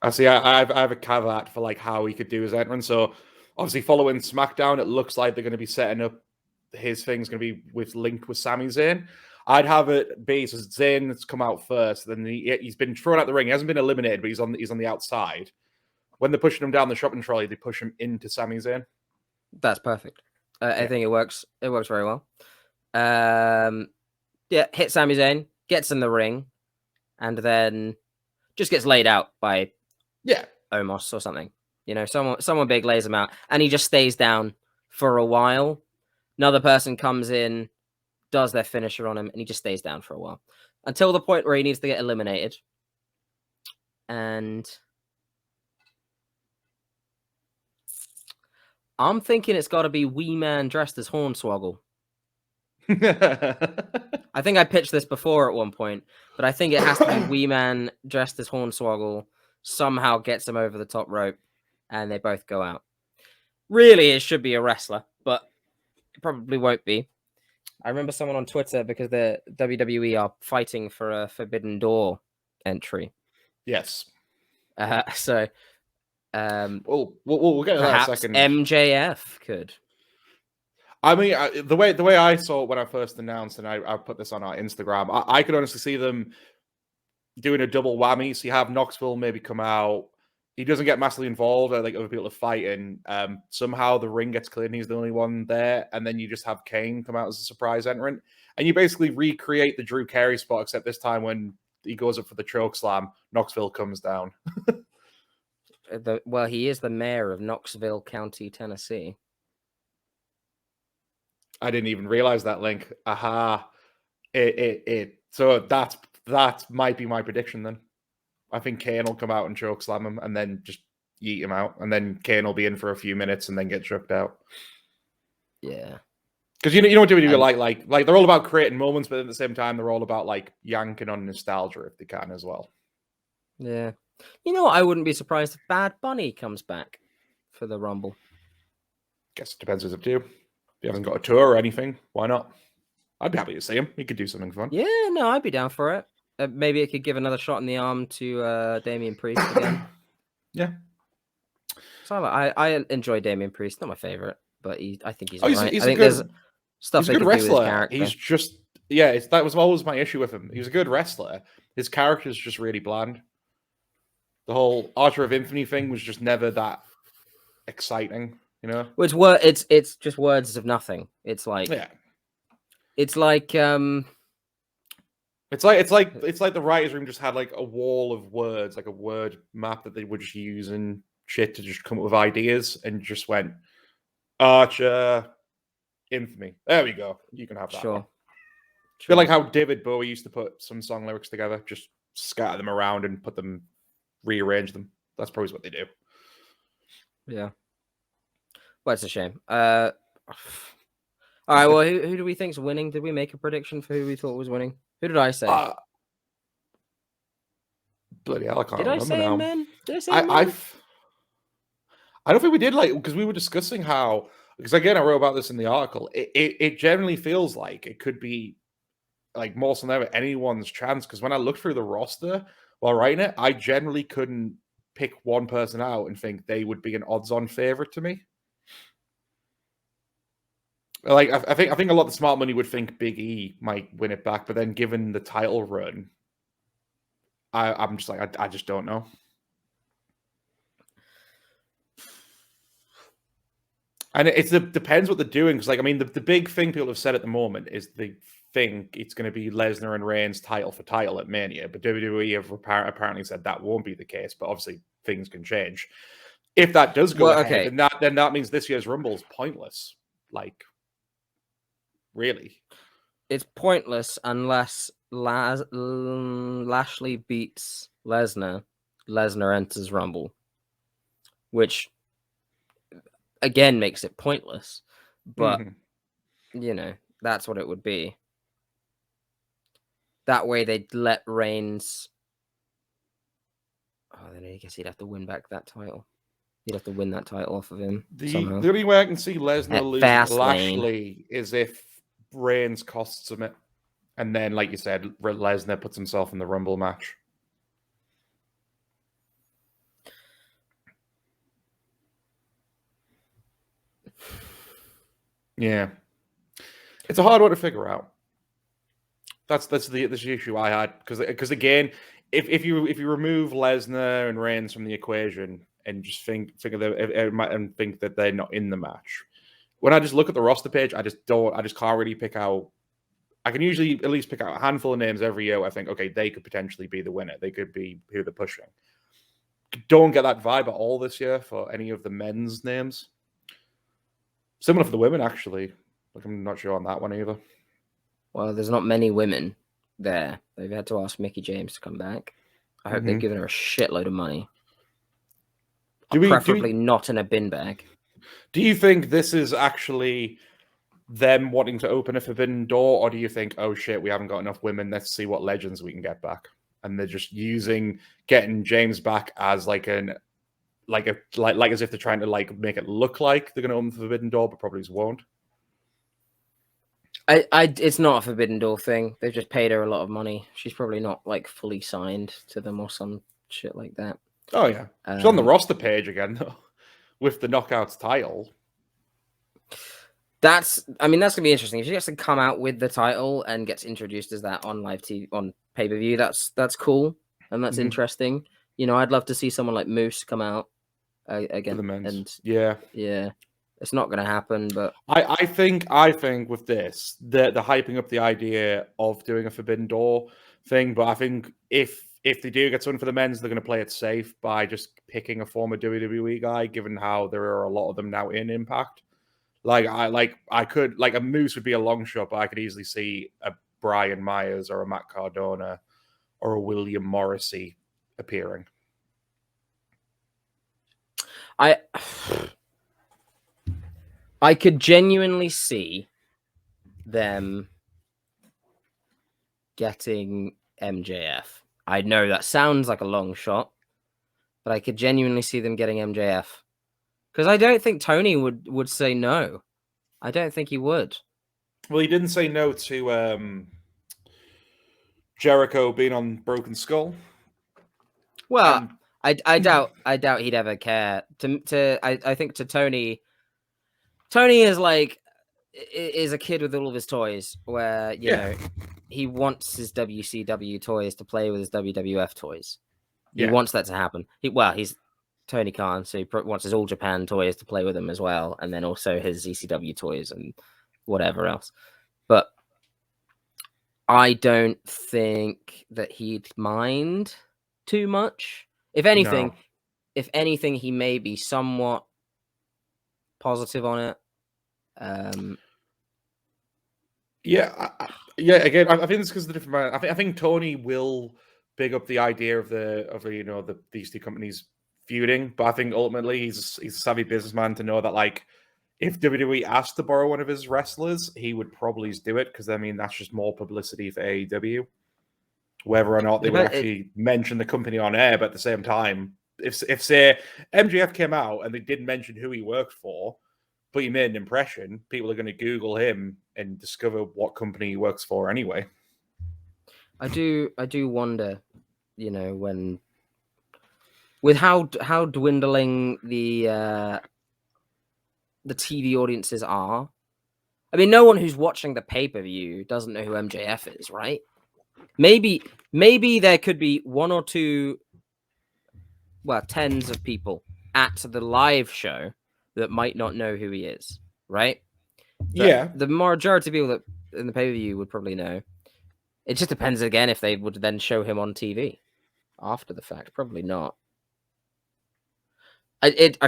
I see. I have a caveat for like how he could do his entrance. So obviously, following SmackDown, it looks like they're going to be setting up his thing's going to be linked with Sami Zayn. I'd have it be so Zayn that's come out first. Then he's been thrown out the ring. He hasn't been eliminated, but he's on the outside. When they're pushing him down the shopping trolley, they push him into Sami Zayn. That's perfect. I think it works. It works very well. Hit Sami Zayn, gets in the ring, and then just gets laid out by Omos or something. You know, someone big lays him out, and he just stays down for a while. Another person comes in, does their finisher on him, and he just stays down for a while until the point where he needs to get eliminated. And I'm thinking it's got to be Wee Man dressed as Hornswoggle. I think I pitched this before at one point, but I think it has to be Wee Man dressed as Hornswoggle somehow gets him over the top rope, and they both go out. Really, it should be a wrestler, but it probably won't be. I remember someone on Twitter, because the WWE are fighting for a Forbidden Door entry. Yes. So We'll get to that in a second. MJF could. I mean, the way I saw it when I first announced, and I put this on our Instagram, I could honestly see them doing a double whammy. So you have Knoxville maybe come out. He doesn't get massively involved. Like other people are fighting. Somehow the ring gets cleared and he's the only one there. And then you just have Kane come out as a surprise entrant. And you basically recreate the Drew Carey spot, except this time when he goes up for the choke slam, Knoxville comes down. Well, he is the mayor of Knoxville County, Tennessee. I didn't even realize that link. Aha. So that might be my prediction then. I think Kane will come out and choke slam him and then just yeet him out. And then Kane will be in for a few minutes and then get choked out. Yeah. Because you know what WWE like they're all about creating moments, but at the same time they're all about like yanking on nostalgia if they can as well. Yeah. You know what? I wouldn't be surprised if Bad Bunny comes back for the Rumble. Guess it depends who's up to. If he hasn't got a tour or anything, why not? I'd be happy to see him. He could do something fun. Yeah, no, I'd be down for it. Maybe it could give another shot in the arm to Damien Priest again. Yeah. So I enjoy Damien Priest. Not my favorite, but I think he's right. I think there's stuff he's a good wrestler. He's just that was always my issue with him. He was a good wrestler. His character's just really bland. The whole Archer of Infamy thing was just never that exciting, you know. It's just words of nothing. It's like It's like the writers' room just had like a wall of words, like a word map that they would just use and shit to just come up with ideas, and just went Archer, Infamy. There we go. You can have that. Sure. I feel like how David Bowie used to put some song lyrics together, just scatter them around and rearrange them. That's probably what they do. Yeah. Well, it's a shame. All right, well, who do we think's winning? Did we make a prediction for who we thought was winning? Who did I say? Bloody hell, I can't remember now. Did I say men? I don't think we did, because we were discussing how, because again, I wrote about this in the article, it generally feels like it could be, like, more than ever, anyone's chance, because when I looked through the roster while writing it, I generally couldn't pick one person out and think they would be an odds-on favorite to me. Like, I think a lot of the smart money would think Big E might win it back, but then given the title run, I'm just like, I just don't know. And it depends what they're doing. Because, like, I mean, the big thing people have said at the moment is they think it's going to be Lesnar and Reigns title for title at Mania. But WWE have apparently said that won't be the case. But obviously, things can change. If that does go ahead, then that means this year's Rumble is pointless. Like, really? It's pointless unless Lashley beats Lesnar. Lesnar enters Rumble. Which again makes it pointless, but you know, that's what it would be. That way they'd let Reigns. Oh, then I guess he'd have to win back that title. He'd have to win that title off of him. The only way I can see Lesnar losing Lashley is if Reigns costs him it, and then, like you said, Lesnar puts himself in the Rumble match. Yeah, it's a hard one to figure out. That's the issue I had, because again, if you remove Lesnar and Reigns from the equation and just think that they're not in the match, when I just look at the roster page, I just can't really pick out. I can usually at least pick out a handful of names every year. I think, okay, they could potentially be the winner. They could be who they're pushing. Don't get that vibe at all this year for any of the men's names. Similar for the women, actually. Like, I'm not sure on that one either. Well, there's not many women there. They've had to ask Mickie James to come back. I hope they've given her a shitload of money. Preferably not in a bin bag. Do you think this is actually them wanting to open a forbidden door, or do you think, oh shit, we haven't got enough women, let's see what legends we can get back? And they're just getting James back as like as if they're trying to like make it look like they're going to open the forbidden door, but probably won't. It's not a forbidden door thing. They've just paid her a lot of money. She's probably not like fully signed to them or some shit like that. Oh yeah, she's on the roster page again though, with the Knockouts title. I mean, that's gonna be interesting. If she gets to come out with the title and gets introduced as that on live TV, on pay-per-view, that's cool and that's interesting. You know, I'd love to see someone like Moose come out again. For the men's. And yeah, it's not gonna happen. But I think with this, the hyping up the idea of doing a Forbidden Door thing, but I think if they do get someone for the men's, they're going to play it safe by just picking a former WWE guy, given how there are a lot of them now in Impact. I could a Moose would be a long shot, but I could easily see a Brian Myers or a Matt Cardona or a William Morrissey appearing. I could genuinely see them getting MJF. I know that sounds like a long shot, but I could genuinely see them getting MJF. Because I don't think Tony would say no. I don't think he would. Well, he didn't say no to Jericho being on Broken Skull. Well, I doubt he'd ever care. I think to Tony is a kid with all of his toys, where you know he wants his WCW toys to play with his WWF toys. He wants that to happen. He's Tony Khan, so he wants his All Japan toys to play with him as well, and then also his ECW toys and whatever else. But I don't think that he'd mind too much. If anything, he may be somewhat positive on it. Again, I think it's because of the different. I think Tony will big up the idea of these two companies feuding, but I think ultimately he's a savvy businessman to know that if WWE asked to borrow one of his wrestlers, he would probably do it because that's just more publicity for AEW. Whether or not they would actually mention the company on air, but at the same time, if say MJF came out and they didn't mention who he worked for, but he made an impression, people are going to Google him and discover what company he works for anyway. I do wonder, when with how dwindling the TV audiences are. I mean, no one who's watching the pay-per-view doesn't know who MJF is, right? Maybe there could be one or two, tens of people at the live show that might not know who he is, right? But the majority of people that in the pay-per-view would probably know. It just depends again if they would then show him on TV after the fact. Probably not. It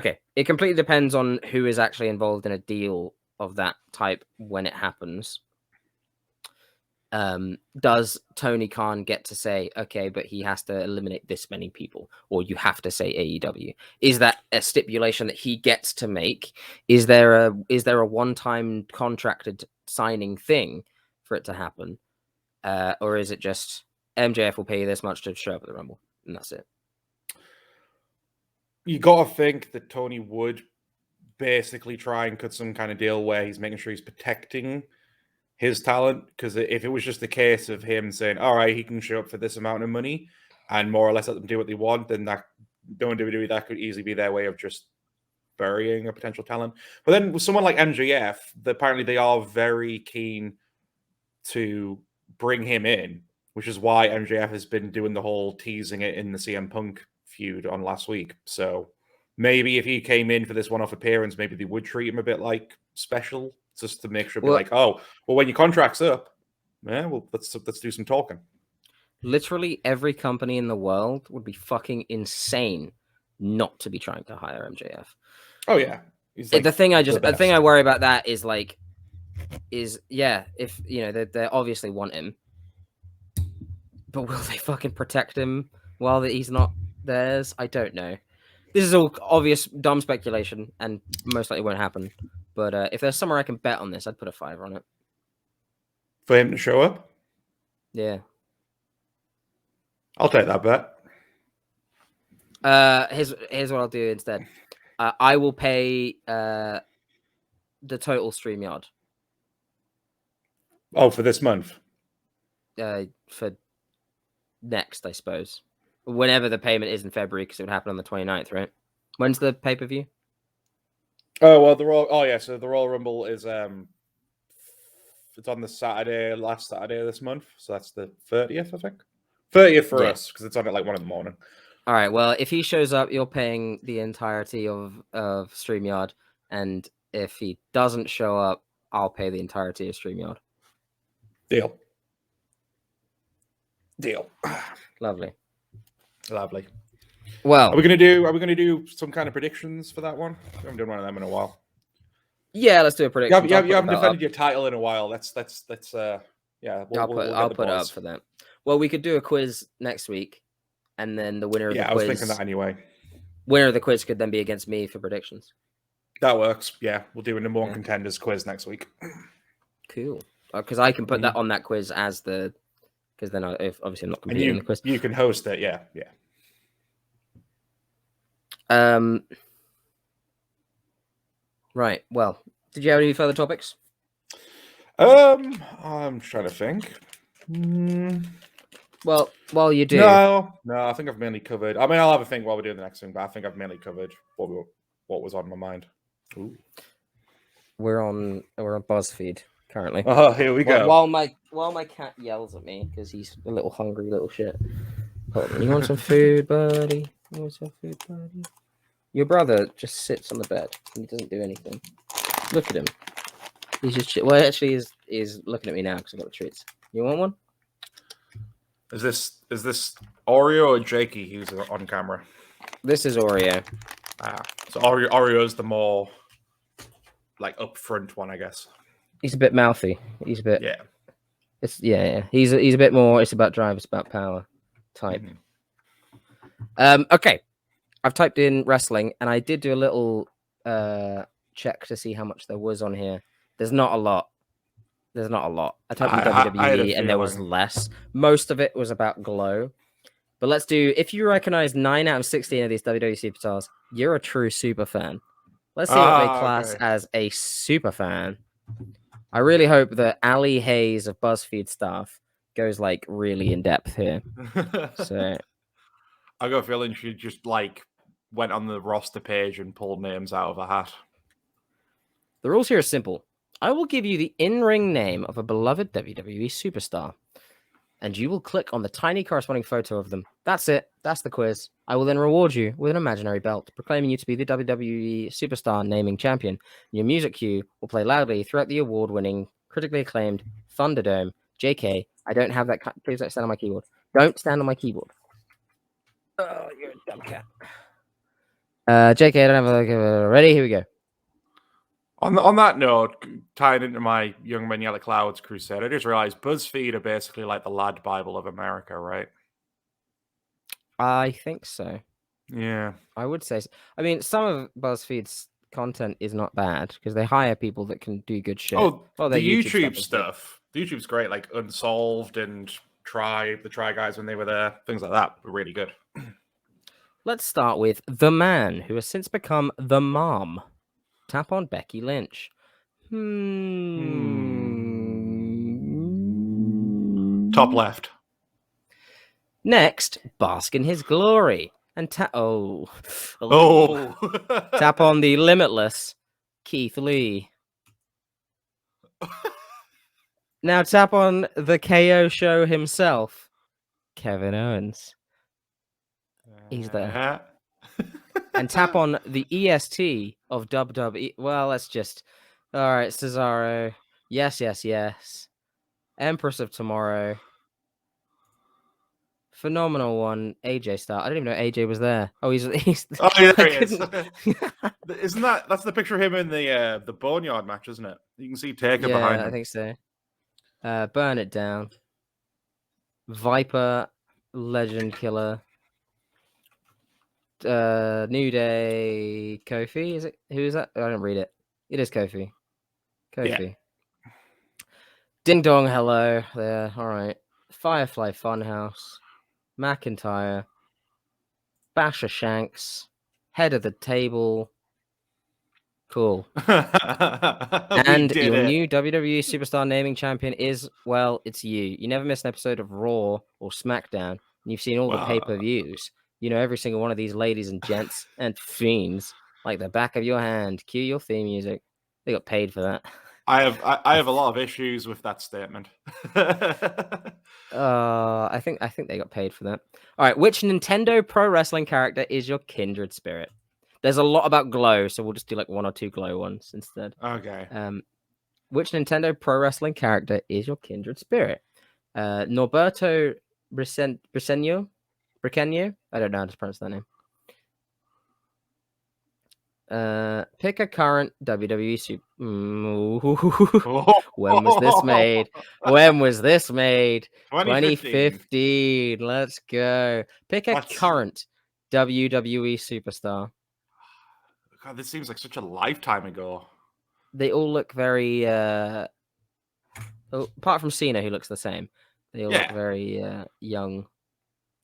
completely depends on who is actually involved in a deal of that type when it happens. Does Tony Khan get to say, okay, but he has to eliminate this many people, or you have to say AEW? Is that a stipulation that he gets to make? Is there a one-time contracted signing thing for it to happen? Or is it just MJF will pay you this much to show up at the Rumble, and that's it? You got to think that Tony would basically try and cut some kind of deal where he's making sure he's protecting his talent, because if it was just the case of him saying, all right, he can show up for this amount of money and more or less let them do what they want, then that could easily be their way of just burying a potential talent. But then with someone like MJF, apparently they are very keen to bring him in, which is why MJF has been doing the whole teasing it in the CM Punk feud on last week. So maybe if he came in for this one-off appearance, maybe they would treat him a bit like special, just to make sure, when your contract's up, let's do some talking. Literally every company in the world would be fucking insane not to be trying to hire MJF. Oh yeah, the thing I worry about that is if they obviously want him, but will they fucking protect him while he's not theirs? I don't know. This is all obvious dumb speculation and most likely won't happen. But if there's somewhere I can bet on this, I'd put a $5 on it. For him to show up? Yeah. I'll take that bet. Here's what I'll do instead. I will pay the total StreamYard. Oh, for this month? For next, I suppose. whenever the payment is in February, because it would happen on the 29th, right? When's the pay-per-view? Oh well, so the Royal Rumble is it's on the last Saturday of this month, so that's the 30th, I think. 30th for us, because it's on at like 1 in the morning. All right. Well, if he shows up, you're paying the entirety of StreamYard, and if he doesn't show up, I'll pay the entirety of StreamYard. Deal. Lovely. Well, are we gonna do some kind of predictions for that one? I haven't done one of them in a while. Yeah, let's do a prediction. You haven't defended your title in a while. Let's yeah. I'll put it up for that. Well, we could do a quiz next week, and then the winner of the quiz. Yeah, I was thinking that anyway. Winner of the quiz could then be against me for predictions. That works. Yeah, we'll do a number one contenders quiz next week. Cool. Because I can put that on that quiz as the. Because then, obviously, I'm not competing in the quiz. You can host it. Yeah. Right. Well, did you have any further topics? I'm trying to think. Well, while you do, no, I think I've mainly covered. I mean, I'll have a think while we're doing the next thing, but I think I've mainly covered what was on my mind. Ooh. We're on Buzzfeed currently. Oh, here we go. While my cat yells at me because he's a little hungry little shit. Hold on, you want some food, buddy? Your brother just sits on the bed and he doesn't do anything. Look at him. He's just actually is looking at me now because I got the treats. You want one? Is this Oreo or Jakey who's on camera? This is Oreo. So Oreo is the more like upfront one, I guess. He's a bit mouthy. He's a bit. Yeah. It's yeah. He's a bit more. It's about drive. It's about power type. Okay. I've typed in wrestling and I did do a little check to see how much there was on here. There's not a lot. I typed in WWE and there was less. Most of it was about Glow. But let's do, if you recognize 9 out of 16 of these WWE superstars, you're a true super fan. Let's see what they class as a super fan. I really hope that Ali Hayes of Buzzfeed staff goes like really in depth here. So I got a feeling she just like went on the roster page and pulled names out of a hat. The rules here are simple. I will give you the in-ring name of a beloved WWE superstar, and you will click on the tiny corresponding photo of them. That's it. That's the quiz. I will then reward you with an imaginary belt, proclaiming you to be the WWE Superstar Naming Champion. Your music cue will play loudly throughout the award-winning, critically acclaimed Thunderdome. JK, I don't have that. Please don't stand on my keyboard. Don't stand on my keyboard. Oh, you're a dumb cat. JK, I don't have a... Ready? Here we go. On that note, tying into my Young Men Yell at Clouds crusade, I just realized BuzzFeed are basically like the lad Bible of America, right? I think so. Yeah. I would say so. I mean, some of BuzzFeed's content is not bad because they hire people that can do good shit. Oh, well, the YouTube stuff. The YouTube's great, like Unsolved and the Try Guys when they were there. Things like that were really good. Let's start with The Man, who has since become The Mom. Tap on Becky Lynch. Top left. Next, bask in his glory. And tap on the limitless Keith Lee. Now tap on the KO show himself, Kevin Owens. He's there. And tap on the EST of WWE. Well, let's just... All right, Cesaro. Yes. Empress of Tomorrow. Phenomenal one. AJ Styles. I didn't even know AJ was there. Oh, he's oh, yeah, there he is. Isn't that's the picture of him in the Boneyard match, isn't it? You can see Taker behind him. I think so. Burn It Down. Viper. Legend Killer. New Day, Kofi, is it? Who is that? I don't read it. It is Kofi. Yeah. Ding Dong, hello there. All right. Firefly Funhouse, McIntyre, Basher Shanks, Head of the Table. Cool. And your new WWE Superstar Naming Champion is, well, it's you. You never miss an episode of Raw or SmackDown You've seen all the pay-per-views. You know every single one of these ladies and gents and fiends like the back of your hand. Cue your theme music. They got paid for that. I have a lot of issues with that statement. I think they got paid for that. All right, which Nintendo Pro Wrestling character is your kindred spirit? There's a lot about Glow, so we'll just do like 1 or 2 Glow ones instead. Okay. Which Nintendo Pro Wrestling character is your kindred spirit? Norberto Briceño? I don't know how to pronounce that name. Pick a current WWE super. When was this made? 2015. Let's go. Pick a current WWE superstar. God, this seems like such a lifetime ago. They all look very apart from Cena, who looks the same. They all look very young,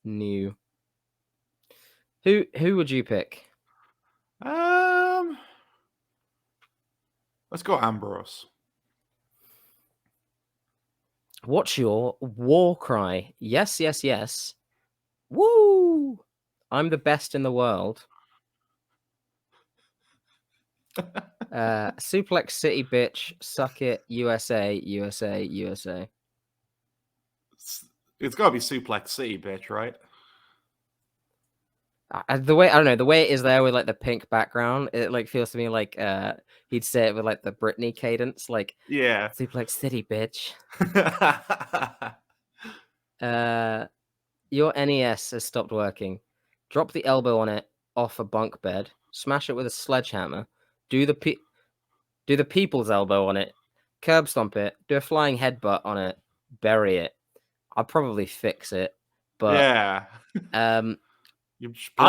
new. Who would you pick? Let's go Ambrose. What's your war cry? Yes, yes, yes. Woo! I'm the best in the world. Suplex City, bitch. Suck it. USA, USA, USA. It's got to be Suplex City, bitch, right? The way it is there with like the pink background, it like feels to me like he'd say it with like the Britney cadence, like Suplex City, bitch. Your NES has stopped working. Drop the elbow on it off a bunk bed. Smash it with a sledgehammer. Do the people's elbow on it. Curb stomp it. Do a flying headbutt on it. Bury it. I'll probably fix it, but I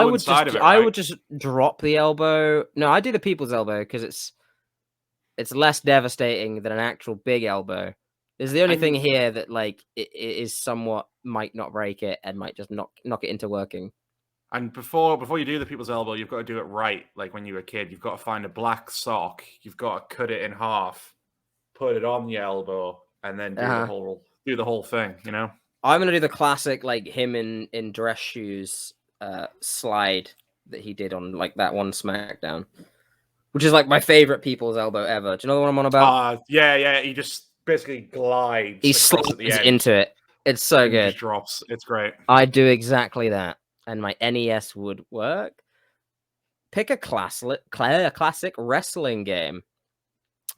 would just drop the elbow. No, I do the people's elbow because it's less devastating than an actual big elbow. It's the only thing here that like it is somewhat might not break it and might just knock it into working. And before you do the people's elbow, you've got to do it right. Like when you were a kid, you've got to find a black sock. You've got to cut it in half, put it on the elbow, and then do the whole thing. You know. I'm gonna do the classic like him in dress shoes slide that he did on like that one SmackDown, which is like my favorite people's elbow ever. Do you know what I'm on about? Yeah. He just basically glides. He slides into it. It's so good. He just drops. It's great. I do exactly that, and my NES would work. Pick a classic wrestling game.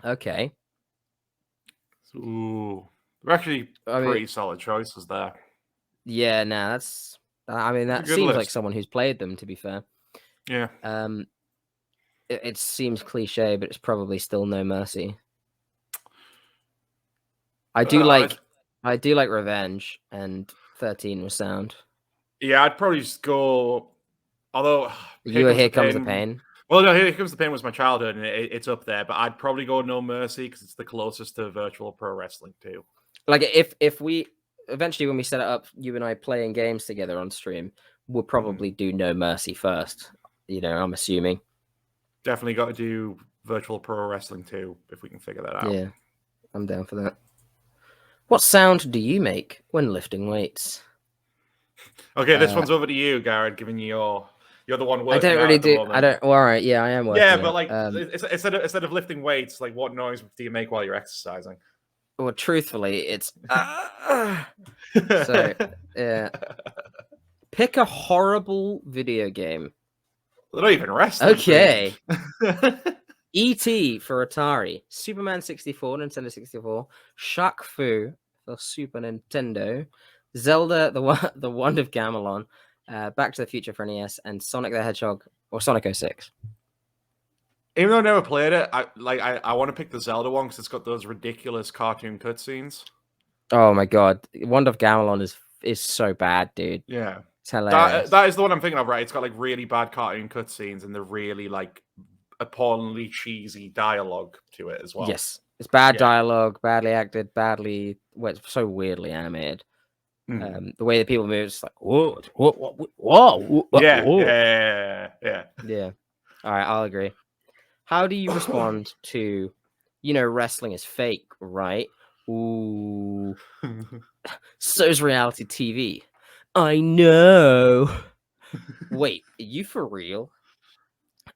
Okay. Ooh, they're actually pretty solid choices there. Yeah, that's. I mean, that seems like someone who's played them. To be fair. Yeah. It seems cliche, but it's probably still No Mercy. I do like Revenge, and 13 was sound. Yeah, I'd probably just go. Although Here Comes the Pain. Well, no, Here Comes the Pain was my childhood, and it's up there. But I'd probably go No Mercy because it's the closest to virtual pro wrestling too. Like if we eventually when we set it up, you and I playing games together on stream, we'll probably do No Mercy first. You know, I'm assuming. Definitely got to do virtual pro wrestling too if we can figure that out. Yeah, I'm down for that. What sound do you make when lifting weights? Okay, this one's over to you, Garrod. Giving you you're the one working. I don't really do. I don't. Well, all right, yeah, I am working. Yeah, but like instead of lifting weights, like what noise do you make while you're exercising? Well, truthfully, it's so yeah. Pick a horrible video game. They're not even wrestling. Okay. E.T. for Atari, Superman 64, Nintendo 64, Shaq Fu for Super Nintendo, Zelda, the Wand of Gamelon, Back to the Future for NES, and Sonic the Hedgehog or Sonic 06. Even though I never played it, I want to pick the Zelda one because it's got those ridiculous cartoon cutscenes. Oh my god, Wand of Gamelon is so bad, dude. Yeah, it's hilarious. That is the one I'm thinking of, right? It's got like really bad cartoon cutscenes and the really like appallingly cheesy dialogue to it as well. Yes, it's bad dialogue, badly acted, it's so weirdly animated. The way that people move, it's like whoa. Yeah. All right, I'll agree. How do you respond to, wrestling is fake, right? Ooh. So's reality TV. I know. Wait, are you for real?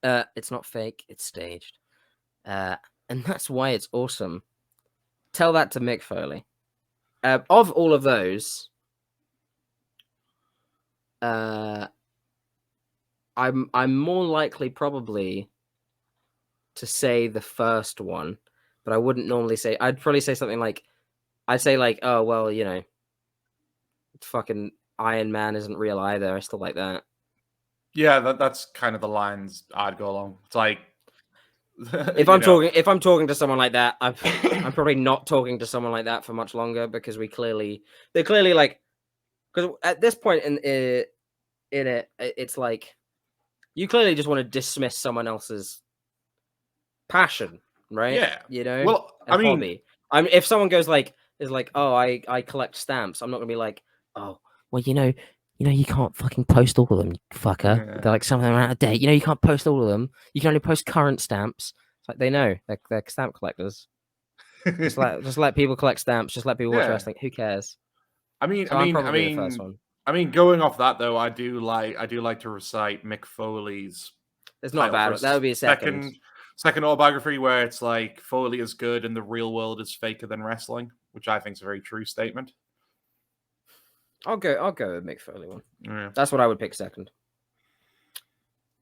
It's not fake. It's staged. And that's why it's awesome. Tell that to Mick Foley. Of all of those, I'm more likely probably to say the first one, but I wouldn't normally say. I'd probably say something like, oh well, you know, fucking Iron Man isn't real either. I still like that. Yeah, that's kind of the lines I'd go along. It's like if I'm talking to someone like that, I'm probably not talking to someone like that for much longer because they're clearly like, because at this point in it, it's like you clearly just want to dismiss someone else's passion, right? Yeah. You know, well, I mean, hobby. If someone goes like, oh, I collect stamps, I'm not gonna be like, oh, well, you know, you can't fucking post all of them, you fucker. Yeah. They're like, some of them are out of date. You know, you can't post all of them. You can only post current stamps. It's like they know they're stamp collectors. just let people collect stamps. Just let people watch wrestling. Who cares? I mean, the first one. I mean, going off that though, I do like to recite Mick Foley's. It's not bad. That would be a second autobiography where it's like Foley is good and the real world is faker than wrestling, which I think is a very true statement. I'll go with Mick Foley one. Yeah. That's what I would pick second.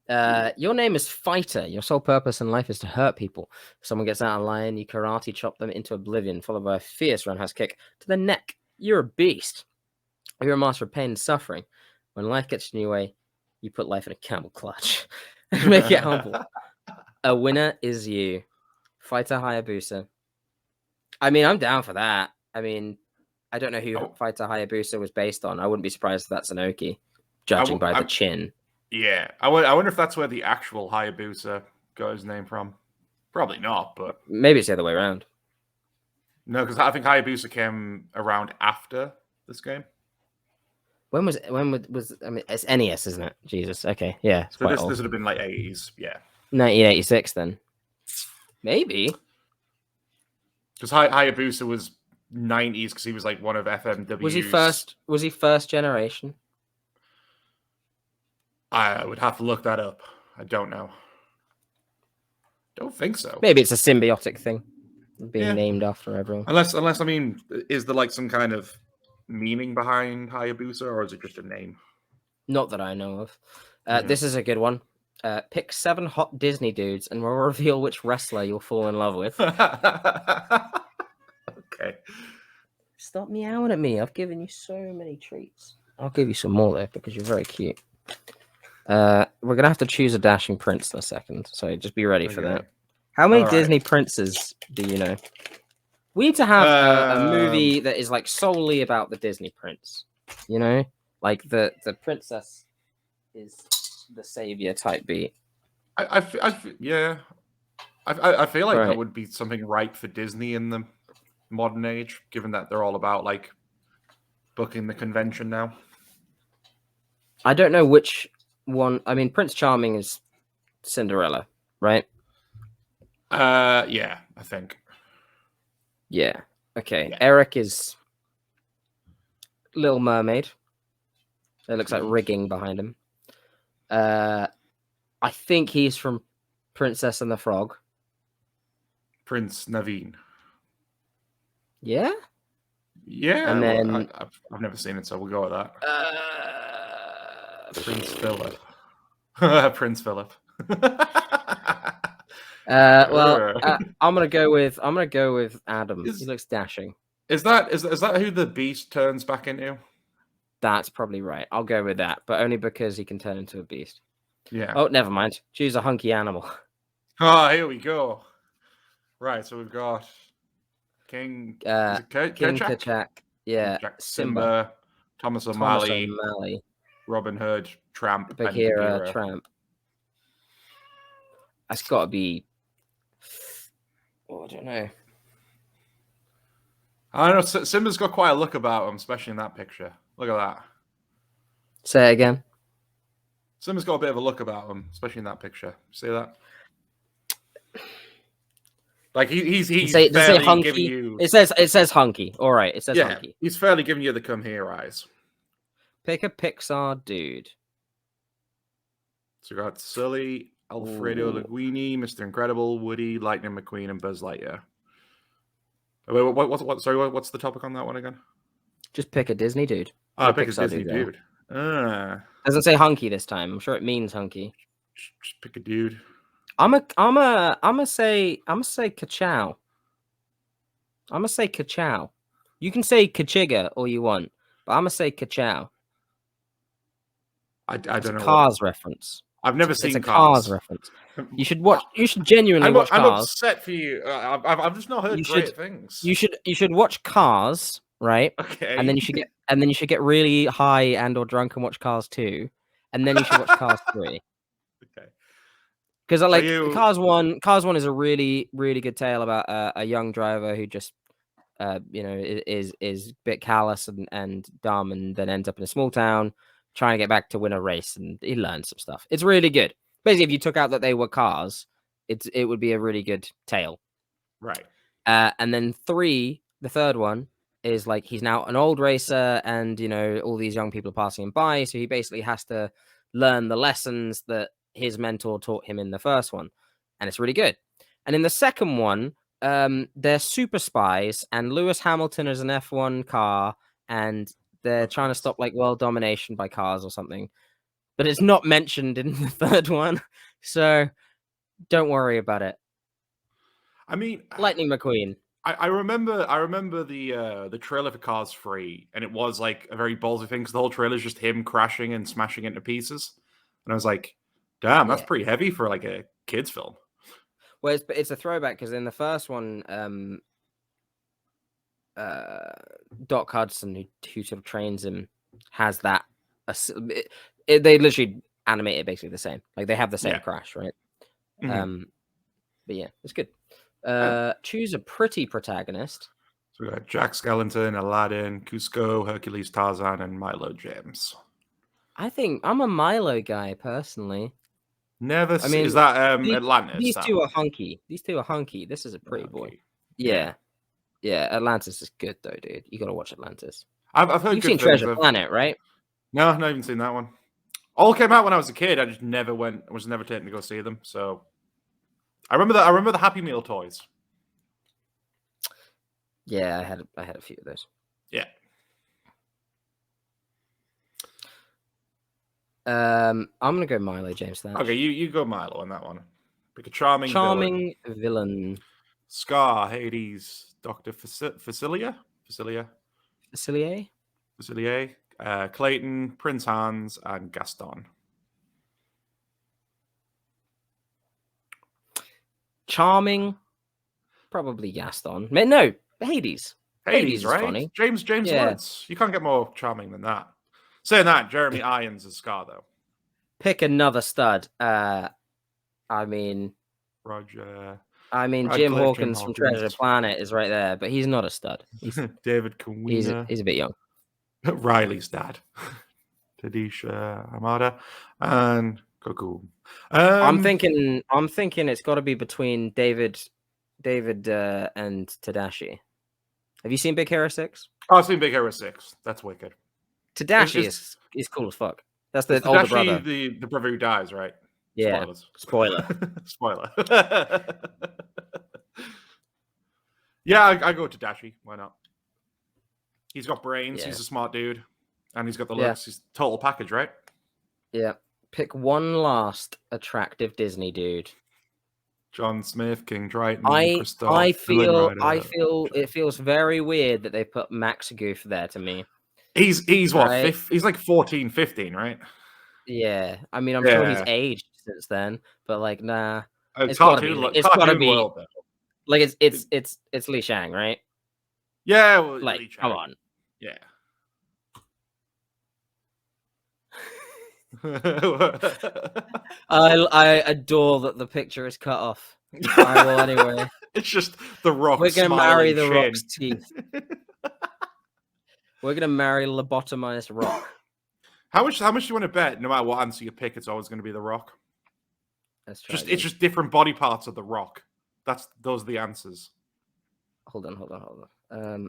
Your name is Fighter. Your sole purpose in life is to hurt people. If someone gets out of line, you karate chop them into oblivion, followed by a fierce roundhouse kick to the neck. You're a beast. You're a master of pain and suffering. When life gets in your way, you put life in a camel clutch. Make it humble. A winner is you. Fighter Hayabusa. I mean, I'm down for that. I mean, I don't know who Fighter Hayabusa was based on. I wouldn't be surprised if that's Inoki, judging by the chin. Yeah. I wonder if that's where the actual Hayabusa got his name from. Probably not, but... Maybe it's the other way around. No, because I think Hayabusa came around after this game. When was I mean, it's NES, isn't it? Jesus. Okay. Yeah. So this would have been like 80s. Yeah. 1986 then. Maybe. Because Hayabusa was 90s because he was like one of FMW's. Was he first generation? I would have to look that up. I don't know. Don't think so. Maybe it's a symbiotic thing. Being named after everyone. Unless I mean, is there like some kind of meaning behind Hayabusa, or is it just a name? Not that I know of. This is a good one. Pick 7 hot Disney dudes and we'll reveal which wrestler you'll fall in love with. Okay. Stop meowing at me. I've given you so many treats. I'll give you some more though, because you're very cute. We're going to have to choose a dashing prince in a second, so just be ready for that. How many Disney princes do you know? We need to have a movie that is like solely about the Disney prince. You know? Like the princess is the savior type beat. I feel like that would be something right for Disney in the modern age, given that they're all about like booking the convention now. I don't know which one. I mean, Prince Charming is Cinderella, right? Yeah, I think. Yeah. Okay. Yeah. Eric is Little Mermaid. It looks like rigging behind him. I think he's from Princess and the Frog. Prince Naveen. Yeah? Yeah. And then I've never seen it, so we'll go with that. Prince Philip. Prince Philip. I'm gonna go with Adam. He looks dashing. Is that who the beast turns back into? That's probably right. I'll go with that, but only because he can turn into a beast. Yeah. Oh, never mind. Choose a hunky animal. Oh, here we go. Right, so we've got King Kerchak. Yeah. Simba, Thomas O'Malley, Robin Hood, Tramp, Bagheera, Tramp. That's got to be. Oh, I don't know. I don't know. Simba's got quite a look about him, especially in that picture. Look at that. Say it again. Simba's got a bit of a look about him, especially in that picture. See that? Like he's fairly hunky? Giving you. It says hunky. All right, it says hunky. He's fairly giving you the come here eyes. Pick a Pixar dude. So we got Sully, Alfredo Linguini, Mr. Incredible, Woody, Lightning McQueen, and Buzz Lightyear. Wait, sorry, what's the topic on that one again? Just pick a Disney dude. Pick a Disney dude. Doesn't say hunky this time. I'm sure it means hunky. Just pick a dude. I'm gonna say Ka-chow. I'm gonna say Ka-chow. You can say Kachiga all you want, but I'm gonna say Ka-chow. I don't know. Cars reference. I've never seen It's a Cars reference. You should watch. You should genuinely watch Cars. I'm upset for you. I've just not heard great things. You should watch Cars, right? Okay. And then you should get really high and/or drunk and watch Cars 2, and then you should watch Cars 3. Okay. Because Cars 1 is a really, really good tale about a young driver who just is a bit callous and dumb, and then ends up in a small town trying to get back to win a race, and he learns some stuff. It's really good. Basically, if you took out that they were cars, it would be a really good tale. Right. And then 3, the third one, is like he's now an old racer, and all these young people are passing him by, so he basically has to learn the lessons that his mentor taught him in the first one, and it's really good. And in the second one, they're super spies, and Lewis Hamilton is an F1 car, and they're trying to stop like world domination by cars or something, but it's not mentioned in the third one, so don't worry about it. I mean, Lightning McQueen. I remember the trailer for Cars 3, and it was like a very ballsy thing because the whole trailer is just him crashing and smashing into pieces, and I was like, damn, that's pretty heavy for like a kids film. Well, it's a throwback because in the first one, Doc Hudson, who sort of trains him, has that. They literally animate it basically the same. Like they have the same crash, right? Mm-hmm. But yeah, it's good. Choose a pretty protagonist. So we got Jack Skellington, Aladdin, Cusco, Hercules, Tarzan, and Milo James. I think I'm a Milo guy personally. Is that Atlantis? These two are hunky. This is a pretty boy. Yeah. Atlantis is good though, dude. You gotta watch Atlantis. I've heard. You've seen Treasure Planet, right? No, I've not even seen that one. All came out when I was a kid. I just never went. I was never taken to go see them. So I remember the Happy Meal toys. Yeah, I had a few of those. Yeah. I'm gonna go Milo James. Okay, you go Milo on that one. Pick a charming villain. Scar, Hades, Dr. Facilier, Clayton, Prince Hans, and Gaston. Charming, probably Gaston. No, Hades. Hades, right? Funny. James Lawrence. You can't get more charming than that. Saying that, Jeremy Irons is Scar, though. Pick another stud. Roger. Jim Hawkins from Treasure Planet is right there, but he's not a stud. He's David Kawina. He's a bit young. Riley's dad. Tadisha Hamada and Goku. I'm thinking it's got to be between David and Tadashi. Have you seen Big Hero 6? Oh, I've seen Big Hero 6. That's wicked. Tadashi is cool as fuck. That's the older brother. The brother who dies, right? Yeah. Spoiler. Spoiler. Yeah, I go to Tadashi. Why not? He's got brains. Yeah. He's a smart dude. And he's got the looks. He's total package, right? Yeah. Pick one last attractive Disney dude. John Smith, King Triton, I feel it feels very weird that they put Max Goof there to me. He's what? Right? He's like 14, 15, right? Yeah. I'm sure he's aged since then, but like, nah. It's gotta be. World, like it's Li Shang, right? Yeah. Well, like, come on. Yeah. I adore that the picture is cut off. I will anyway. It's just the Rock. We're gonna marry the Rock's teeth. We're gonna marry lobotomized Rock. How much do you want to bet? No matter what answer you pick, it's always going to be the Rock. It's just different body parts of the Rock. Those are the answers. Hold on.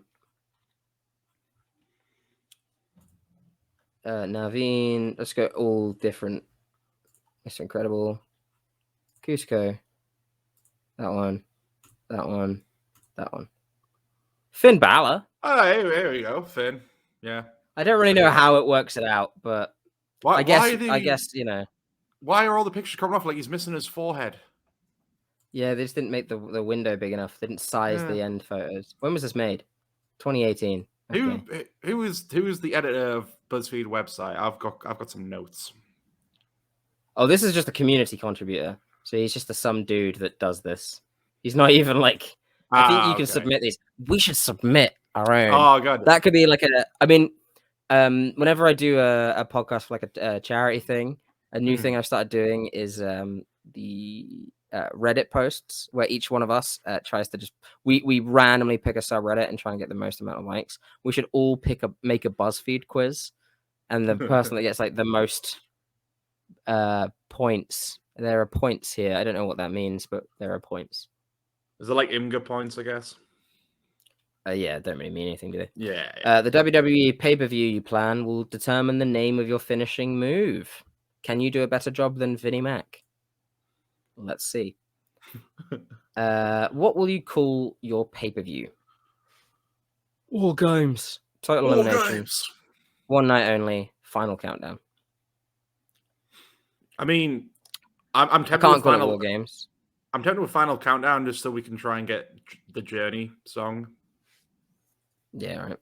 Naveen. Let's go all different. Mr. Incredible. Cusco. That one. That one. That one. Finn Balor. Oh, here we go, Finn. Yeah. I don't really know how it works it out, but I guess you know. Why are all the pictures coming off like he's missing his forehead? Yeah, they just didn't make the window big enough. They didn't size the end photos. When was this made? 2018. Okay. Who is the editor of BuzzFeed website? I've got some notes. Oh, this is just a community contributor. So he's just some dude that does this. He's not even like. I think you can submit these. We should submit our own. Oh god, that could be like a. I mean, whenever I do a podcast for like a charity thing, a new thing I've started doing is the Reddit posts where each one of us tries to just we randomly pick a subreddit and try and get the most amount of likes. We should all make a BuzzFeed quiz, and the person that gets like the most points. There are points here. I don't know what that means, but there are points. Is it like IMGA points, I guess? Yeah, don't really mean anything, do they? Yeah. The WWE pay-per-view you plan will determine the name of your finishing move. Can you do a better job than Vinnie Mac? Let's see. What will you call your pay-per-view? All Games. Total elimination. One night only. Final countdown. I mean, I'm tempted I can't call it War Games. I'm tempted with Final Countdown just so we can try and get the Journey song. Yeah, right.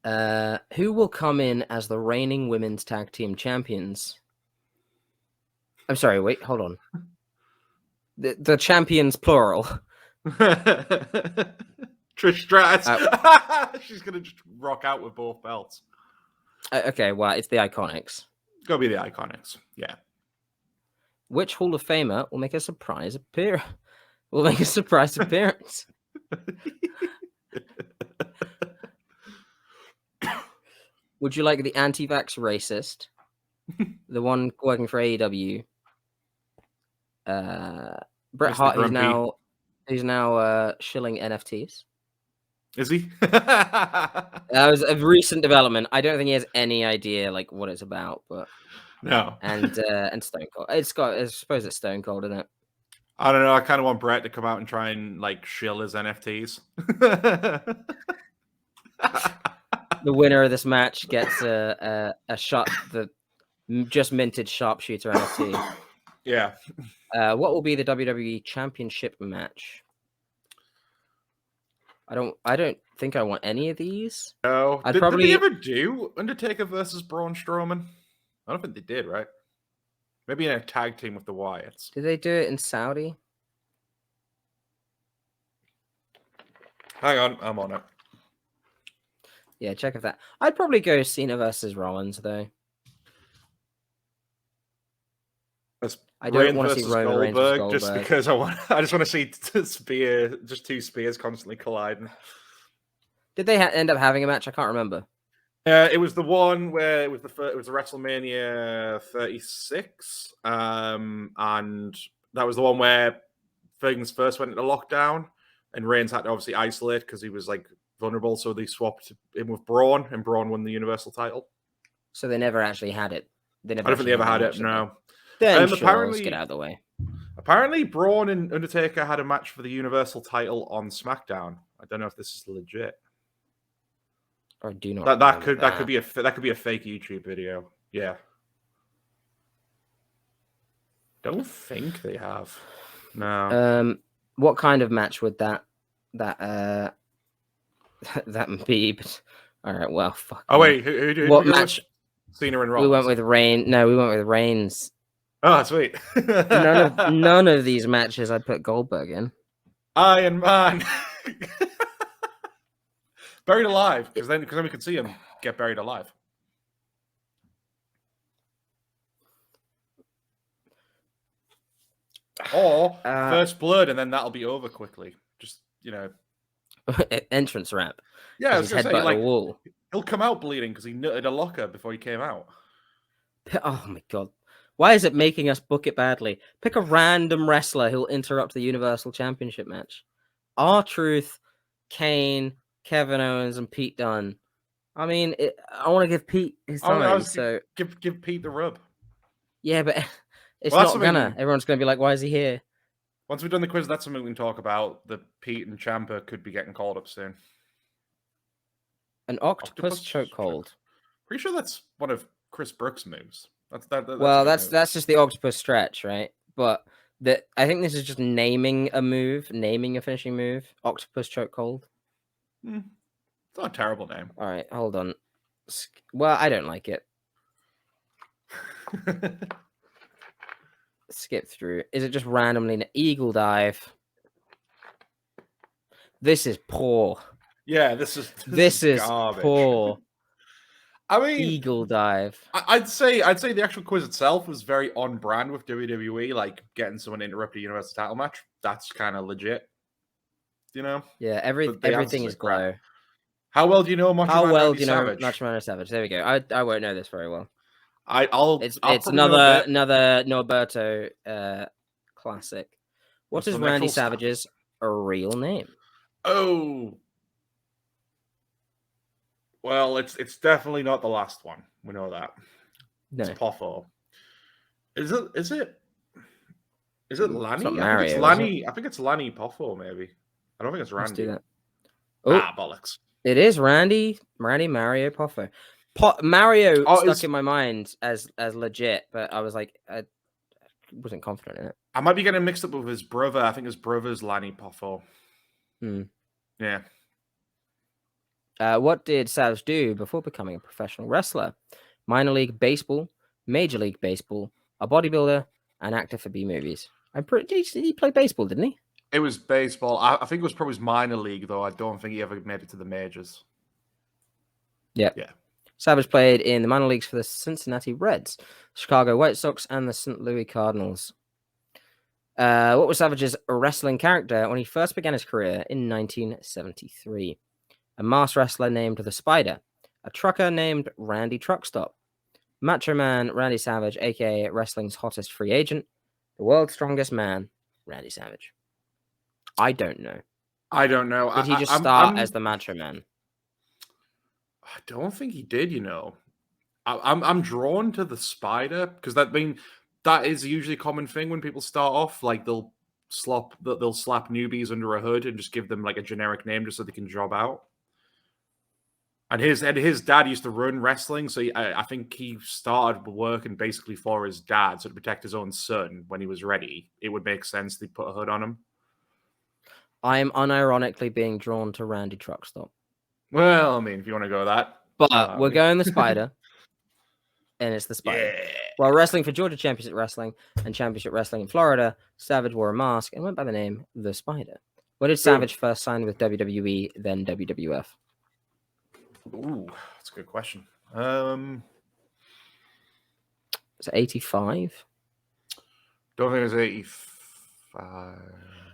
Yeah. Who will come in as the reigning women's tag team champions? I'm sorry, wait, hold on. The champions, plural. Trish Stratus. She's going to just rock out with both belts. Okay, well, it's the Iconics. It's going to be the Iconics, yeah. Which Hall of Famer will make a surprise appearance? Would you like the anti-vax racist, the one working for AEW, Bret Hart, who's now shilling NFTs? Is he? That was a recent development. I don't think he has any idea like what it's about, but no. And Stone Cold. I suppose it's Stone Cold, isn't it? I don't know. I kind of want Bret to come out and try and like shill his NFTs. The winner of this match gets a shot, the just minted sharpshooter NFT. Yeah. What will be the WWE Championship match? I don't think I want any of these. No. Did they ever do Undertaker versus Braun Strowman? I don't think they did, right? Maybe in a tag team with the Wyatts. Did they do it in Saudi? Hang on, I'm on it. Yeah, check if that. I'd probably go Cena versus Rollins, though. I don't want to see Roman Reigns versus Goldberg. Just because I just want to see just two spears constantly colliding. Did they end up having a match? I can't remember. It was the one where it was the WrestleMania 36, and that was the one where things first went into lockdown, and Reigns had to obviously isolate because he was like vulnerable. So they swapped him with Braun, and Braun won the Universal title. So they never actually had it. I don't think they ever had it. No. Then apparently, let's get out of the way. Apparently, Braun and Undertaker had a match for the Universal title on SmackDown. I don't know if this is legit. Or do not. That could be a fake YouTube video. Yeah. Don't think they have. No. What kind of match would that be? But, all right. Well, fuck. Oh wait, who match? Cena and Rollins. We went with Reigns. No, we went with Reigns. Oh, sweet. none of these matches I'd put Goldberg in. Iron Man. Buried alive, because then we could see him get buried alive. Or First Blood, and then that'll be over quickly. Just, entrance ramp. Yeah, I was going to say, like, wall. He'll come out bleeding because he nutted a locker before he came out. Oh my god. Why is it making us book it badly? Pick a random wrestler who'll interrupt the Universal Championship match. R-Truth, Kane, Kevin Owens, and Pete Dunne I mean, I want to give Pete his time, so give Pete the rub. Yeah, but it's not gonna. Everyone's gonna be like, "Why is he here?" Once we've done the quiz, that's something we can talk about. The Pete and Ciampa could be getting called up soon. An octopus chokehold. Pretty sure that's one of Chris Brooks' moves. That's just the octopus stretch, right? But I think this is just naming a finishing move. Octopus chokehold. It's not a terrible name. All right, hold on. Well, I don't like it. Skip through. Is it just randomly an eagle dive? This is poor. Yeah, this is garbage. Poor. I mean, eagle dive. I'd say the actual quiz itself was very on brand with WWE, like getting someone to interrupt a Universal title match. That's kind of legit, you know. Yeah, everything is glow. How well do you know Macho Man Macho Savage? There we go. I won't know this very well. It's another Norberto classic. What is Randy Savage's real name? Oh, well, it's definitely not the last one. We know that. No. It's Poffo. Is it Lanny? It's not Mario, I think it's Lanny Poffo, maybe. I don't think it's Randy. Let's do that. Bollocks. It is Randy Mario Poffo. Mario stuck in my mind as legit, but I was like, I wasn't confident in it. I might be getting mixed up with his brother. I think his brother's Lanny Poffo. Yeah. What did Savage do before becoming a professional wrestler? Minor league baseball, major league baseball, a bodybuilder, an actor for B movies. He played baseball, didn't he? It was baseball. I think it was probably his minor league, though. I don't think he ever made it to the majors. Yeah. Savage played in the minor leagues for the Cincinnati Reds, Chicago White Sox, and the St. Louis Cardinals. What was Savage's wrestling character when he first began his career in 1973? A masked wrestler named The Spider, a trucker named Randy Truckstop, Macho Man Randy Savage, aka wrestling's hottest free agent, the world's strongest man, Randy Savage. I don't know. Did he just start as the Macho Man? I don't think he did. I'm drawn to The Spider because that is usually a common thing when people start off. Like they'll slap newbies under a hood and just give them like a generic name just so they can job out. And his dad used to run wrestling, so I think he started working basically for his dad, so to protect his own son when he was ready. It would make sense to put a hood on him. I am unironically being drawn to Randy Truckstop. Well, I mean, if you want to go that. But we're going The Spider. And it's The Spider. Yeah. While wrestling for Georgia Championship Wrestling and Championship Wrestling in Florida, Savage wore a mask and went by the name The Spider. When did Savage first sign with WWE, then WWF? Ooh, that's a good question. Is it 85? Don't think it was 85.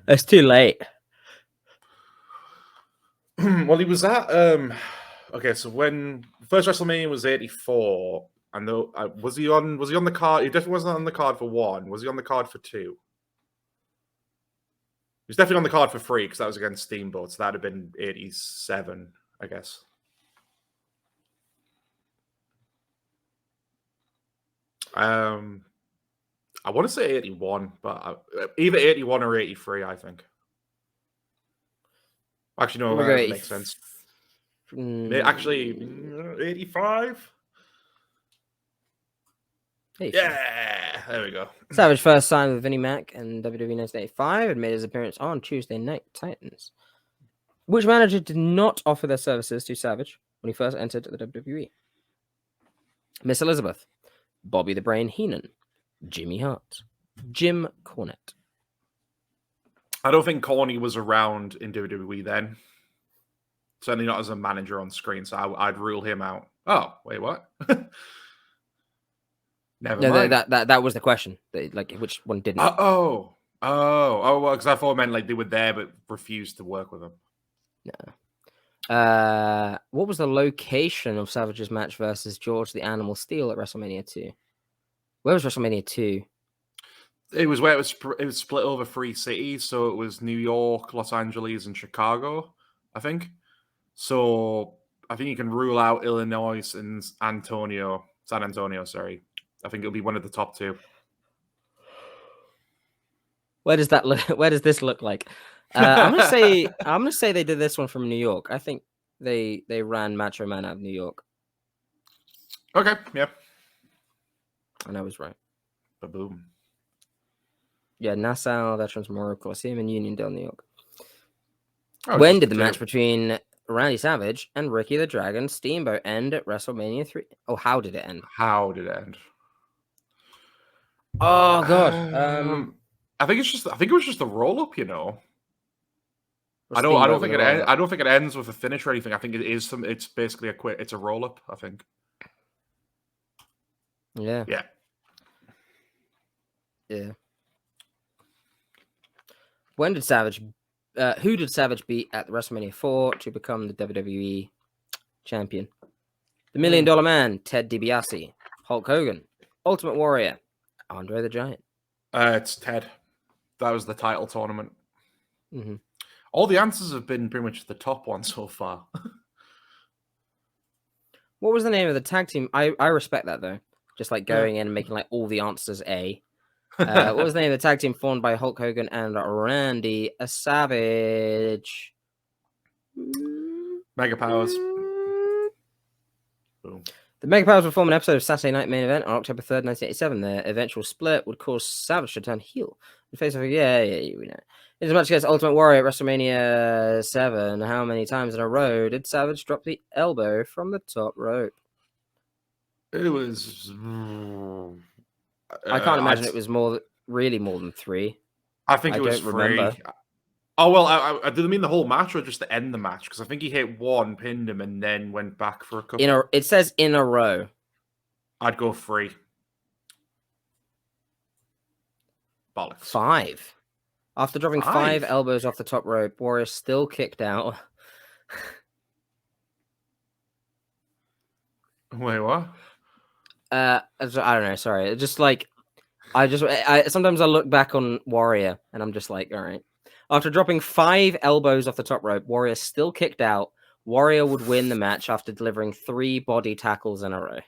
It's too late. Well, he was at okay. So when first WrestleMania was 84, and was he on the card? He definitely wasn't on the card for 1. Was he on the card for 2? He was definitely on the card for 3 because that was against Steamboat. So that'd have been 87, I guess. I want to say 81, but either 81 or 83, I think. Actually, no, that makes sense. Actually, 85? Yeah, there we go. Savage first signed with Vinnie Mac and WWE 1985 and made his appearance on Tuesday Night Titans. Which manager did not offer their services to Savage when he first entered the WWE? Miss Elizabeth, Bobby the Brain Heenan, Jimmy Hart, Jim Cornette. I don't think Corny was around in WWE then. Certainly not as a manager on screen, so I'd rule him out. Oh, wait, what? Never mind. That was the question. Like, which one didn't? Well, because I thought it meant like they were there but refused to work with him. No. What was the location of Savage's match versus George the Animal Steel at WrestleMania 2? Where was WrestleMania 2? It was where it was split over 3 cities, so it was New York, Los Angeles, and Chicago, I think. So I think you can rule out Illinois and San Antonio. Sorry, I think it'll be one of the top two. Where does that look? Where does this look like? I'm gonna say they did this one from New York. I think they ran Macho Man out of New York. Okay, yeah, and I was right. Ba-boom. Yeah, Nassau Veterans Memorial Coliseum in Uniondale, New York. When did the match between Randy Savage and Ricky the Dragon Steamboat end at WrestleMania 3? Oh, how did it end? How did it end? Oh God. I think it was just a roll up, you know. I don't think it ends with a finish or anything. I think it's basically it's a roll up, I think. Yeah. Yeah. Yeah. When did who did Savage beat at WrestleMania 4 to become the WWE champion? The $1 Million Man, Ted DiBiase, Hulk Hogan, Ultimate Warrior, Andre the Giant. It's Ted. That was the title tournament. Mm-hmm. All the answers have been pretty much the top one so far. What was the name of the tag team? I respect that though. Just like going in and making like all the answers A. What was the name of the tag team formed by Hulk Hogan and Randy Savage? Mega Powers. Boom. The Mega Powers would form an episode of Saturday Night Main Event on October 3rd, 1987. Their eventual split would cause Savage to turn heel. In face of we know. In as much as Ultimate Warrior at WrestleMania 7, how many times in a row did Savage drop the elbow from the top rope? It was. I can't imagine it was really more than 3. I think it was 3. Remember. Oh, well, I didn't mean the whole match or just to end the match, because I think he hit 1, pinned him, and then went back for a couple. It says in a row. I'd go 3. Bollocks. 5. After dropping 5 elbows off the top rope, Warrior still kicked out. Wait, what? I don't know. Sorry, just like sometimes I look back on Warrior and I'm just like, all right. After dropping 5 elbows off the top rope, Warrior still kicked out. Warrior would win the match after delivering 3 body tackles in a row.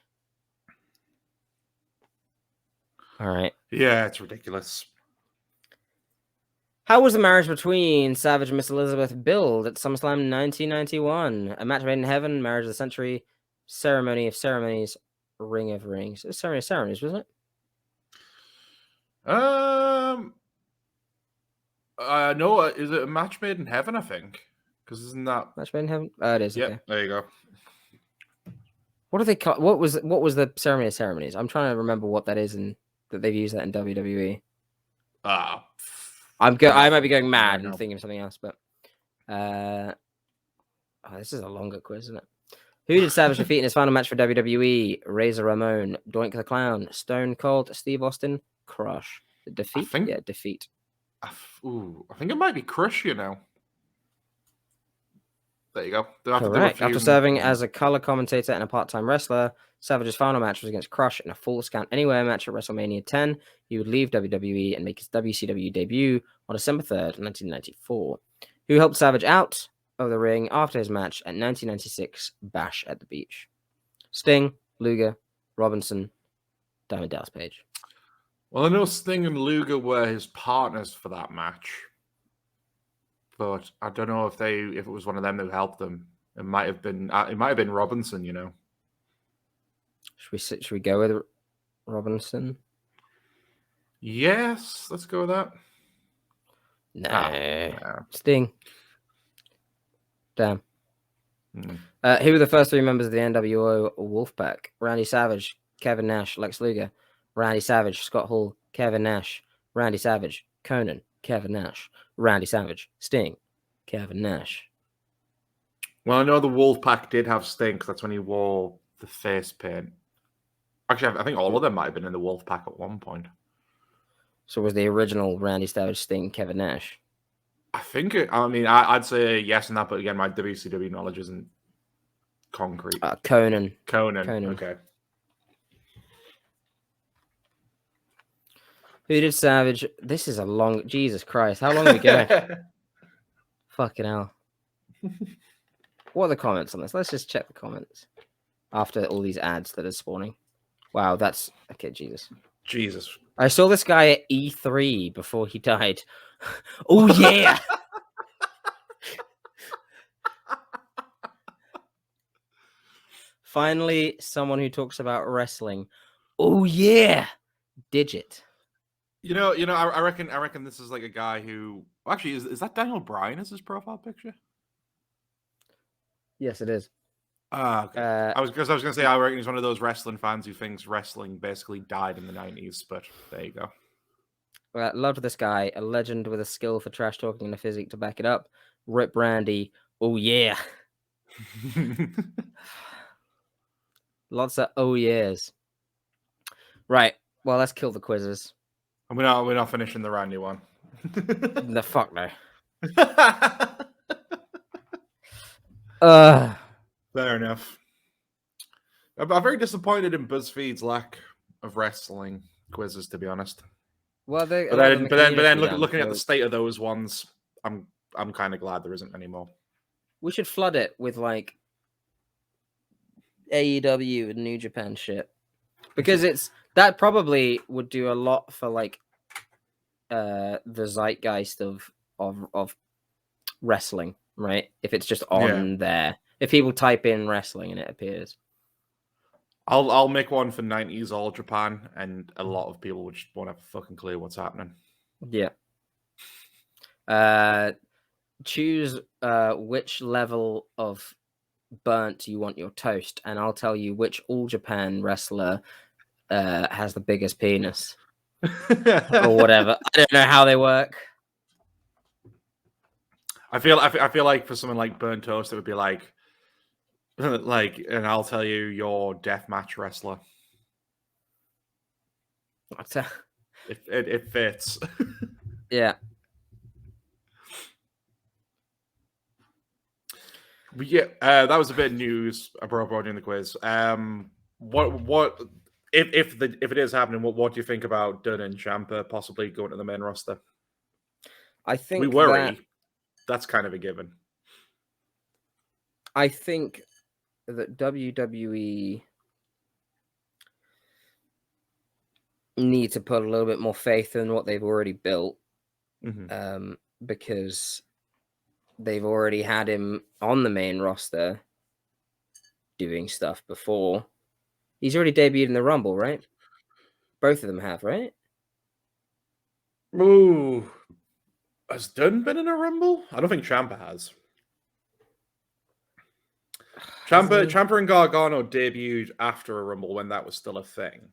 All right. Yeah, it's ridiculous. How was the marriage between Savage and Miss Elizabeth billed at SummerSlam 1991? A match made in heaven, marriage of the century, ceremony of ceremonies, ring of rings. It was ceremony of ceremonies, wasn't it? No, is it a match made in heaven? I think, because isn't that match made in heaven? Oh, it is. Yeah, okay. There you go. What do they call? What was the ceremony of ceremonies? I'm trying to remember what that is and that they've used that in WWE. I might be going mad and thinking of something else, but this is a longer quiz, isn't it? Who did Savage defeat in his final match for WWE? Razor Ramon, Doink the Clown, Stone Cold, Steve Austin, Crush. The defeat? Defeat. I think it might be Crush, you know. There you go. Correct. After serving as a color commentator and a part-time wrestler, Savage's final match was against Crush in a Falls Count Anywhere match at WrestleMania 10. He would leave WWE and make his WCW debut on December 3rd, 1994. Who helped Savage out of the ring after his match at 1996 Bash at the Beach? Sting, Luger, Robinson, Diamond Dallas Page. Well, I know Sting and Luger were his partners for that match, but I don't know if it was one of them who helped them. It might have been Robinson, you know. Should we go with Robinson? Yes, let's go with that. No. Sting. Damn. Who were the first 3 members of the NWO Wolfpack? Randy Savage, Kevin Nash, Lex Luger. Randy Savage, Scott Hall, Kevin Nash. Randy Savage, Conan, Kevin Nash. Randy Savage, Sting, Kevin Nash. Well, I know the Wolfpack did have Sting because that's when he wore the face paint. Actually, I think all of them might have been in the Wolfpack at one point. So was the original Randy Savage, Sting, Kevin Nash? I think I'd say yes on that, but again, my WCW knowledge isn't concrete. Conan. Okay. Who did Savage? This is a long... Jesus Christ. How long are we going? Fucking hell. What are the comments on this? Let's just check the comments after all these ads that are spawning. Wow, that's okay. Jesus. I saw this guy at E3 before he died. Oh yeah. Finally, someone who talks about wrestling. Oh yeah, Digit. I reckon this is like a guy who actually is that Daniel Bryan as his profile picture? Yes, it is. Okay. I was gonna say I reckon he's one of those wrestling fans who thinks wrestling basically died in the 90s, but there you go. Loved this guy, a legend with a skill for trash talking and a physique to back it up. Rip Randy. Oh yeah. Lots of oh yeahs. Right. Well, let's kill the quizzes. We're not finishing the Randy one. The fuck no. Fair enough. I'm very disappointed in BuzzFeed's lack of wrestling quizzes, to be honest. Well, but then looking at the state of those ones, I'm kind of glad there isn't any more. We should flood it with like AEW and New Japan shit, because that probably would do a lot for like the zeitgeist of wrestling, right? If it's just on there, if people type in wrestling and it appears. I'll make one for 90s All Japan, and a lot of people would just won't have a fucking clue what's happening. Yeah. Choose which level of burnt you want your toast, and I'll tell you which All Japan wrestler has the biggest penis. Or whatever. I don't know how they work. I feel like for someone like Burnt Toast, it would be like, and I'll tell you your deathmatch wrestler. It fits. Yeah. But yeah, that was a bit of news about doing the quiz. What if it is happening? What do you think about Dunn and Ciampa possibly going to the main roster? I think we worry. That's kind of a given. I think that WWE need to put a little bit more faith in what they've already built, because they've already had him on the main roster doing stuff before. He's already debuted in the Rumble, right? Both of them have, right? Ooh. Has Dunn been in a Rumble? I don't think Ciampa has. Ciampa and Gargano debuted after a Rumble when that was still a thing.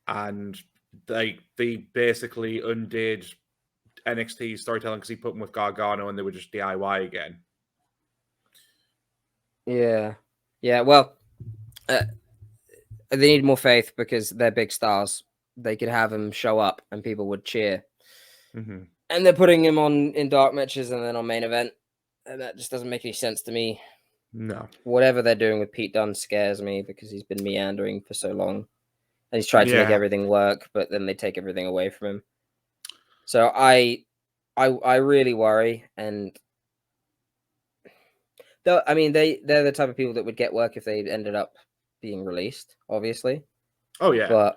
And they basically undid NXT storytelling because he put them with Gargano and they were just DIY again. Yeah. Yeah, well, they need more faith because they're big stars. They could have him show up and people would cheer. Mm-hmm. And they're putting him in dark matches and then on main event. And that just doesn't make any sense to me. No. Whatever they're doing with Pete Dunne scares me because he's been meandering for so long. And he's tried to make everything work, but then they take everything away from him. So I really worry. And though, I mean, they're the type of people that would get work if they ended up being released, obviously. Oh, yeah. But,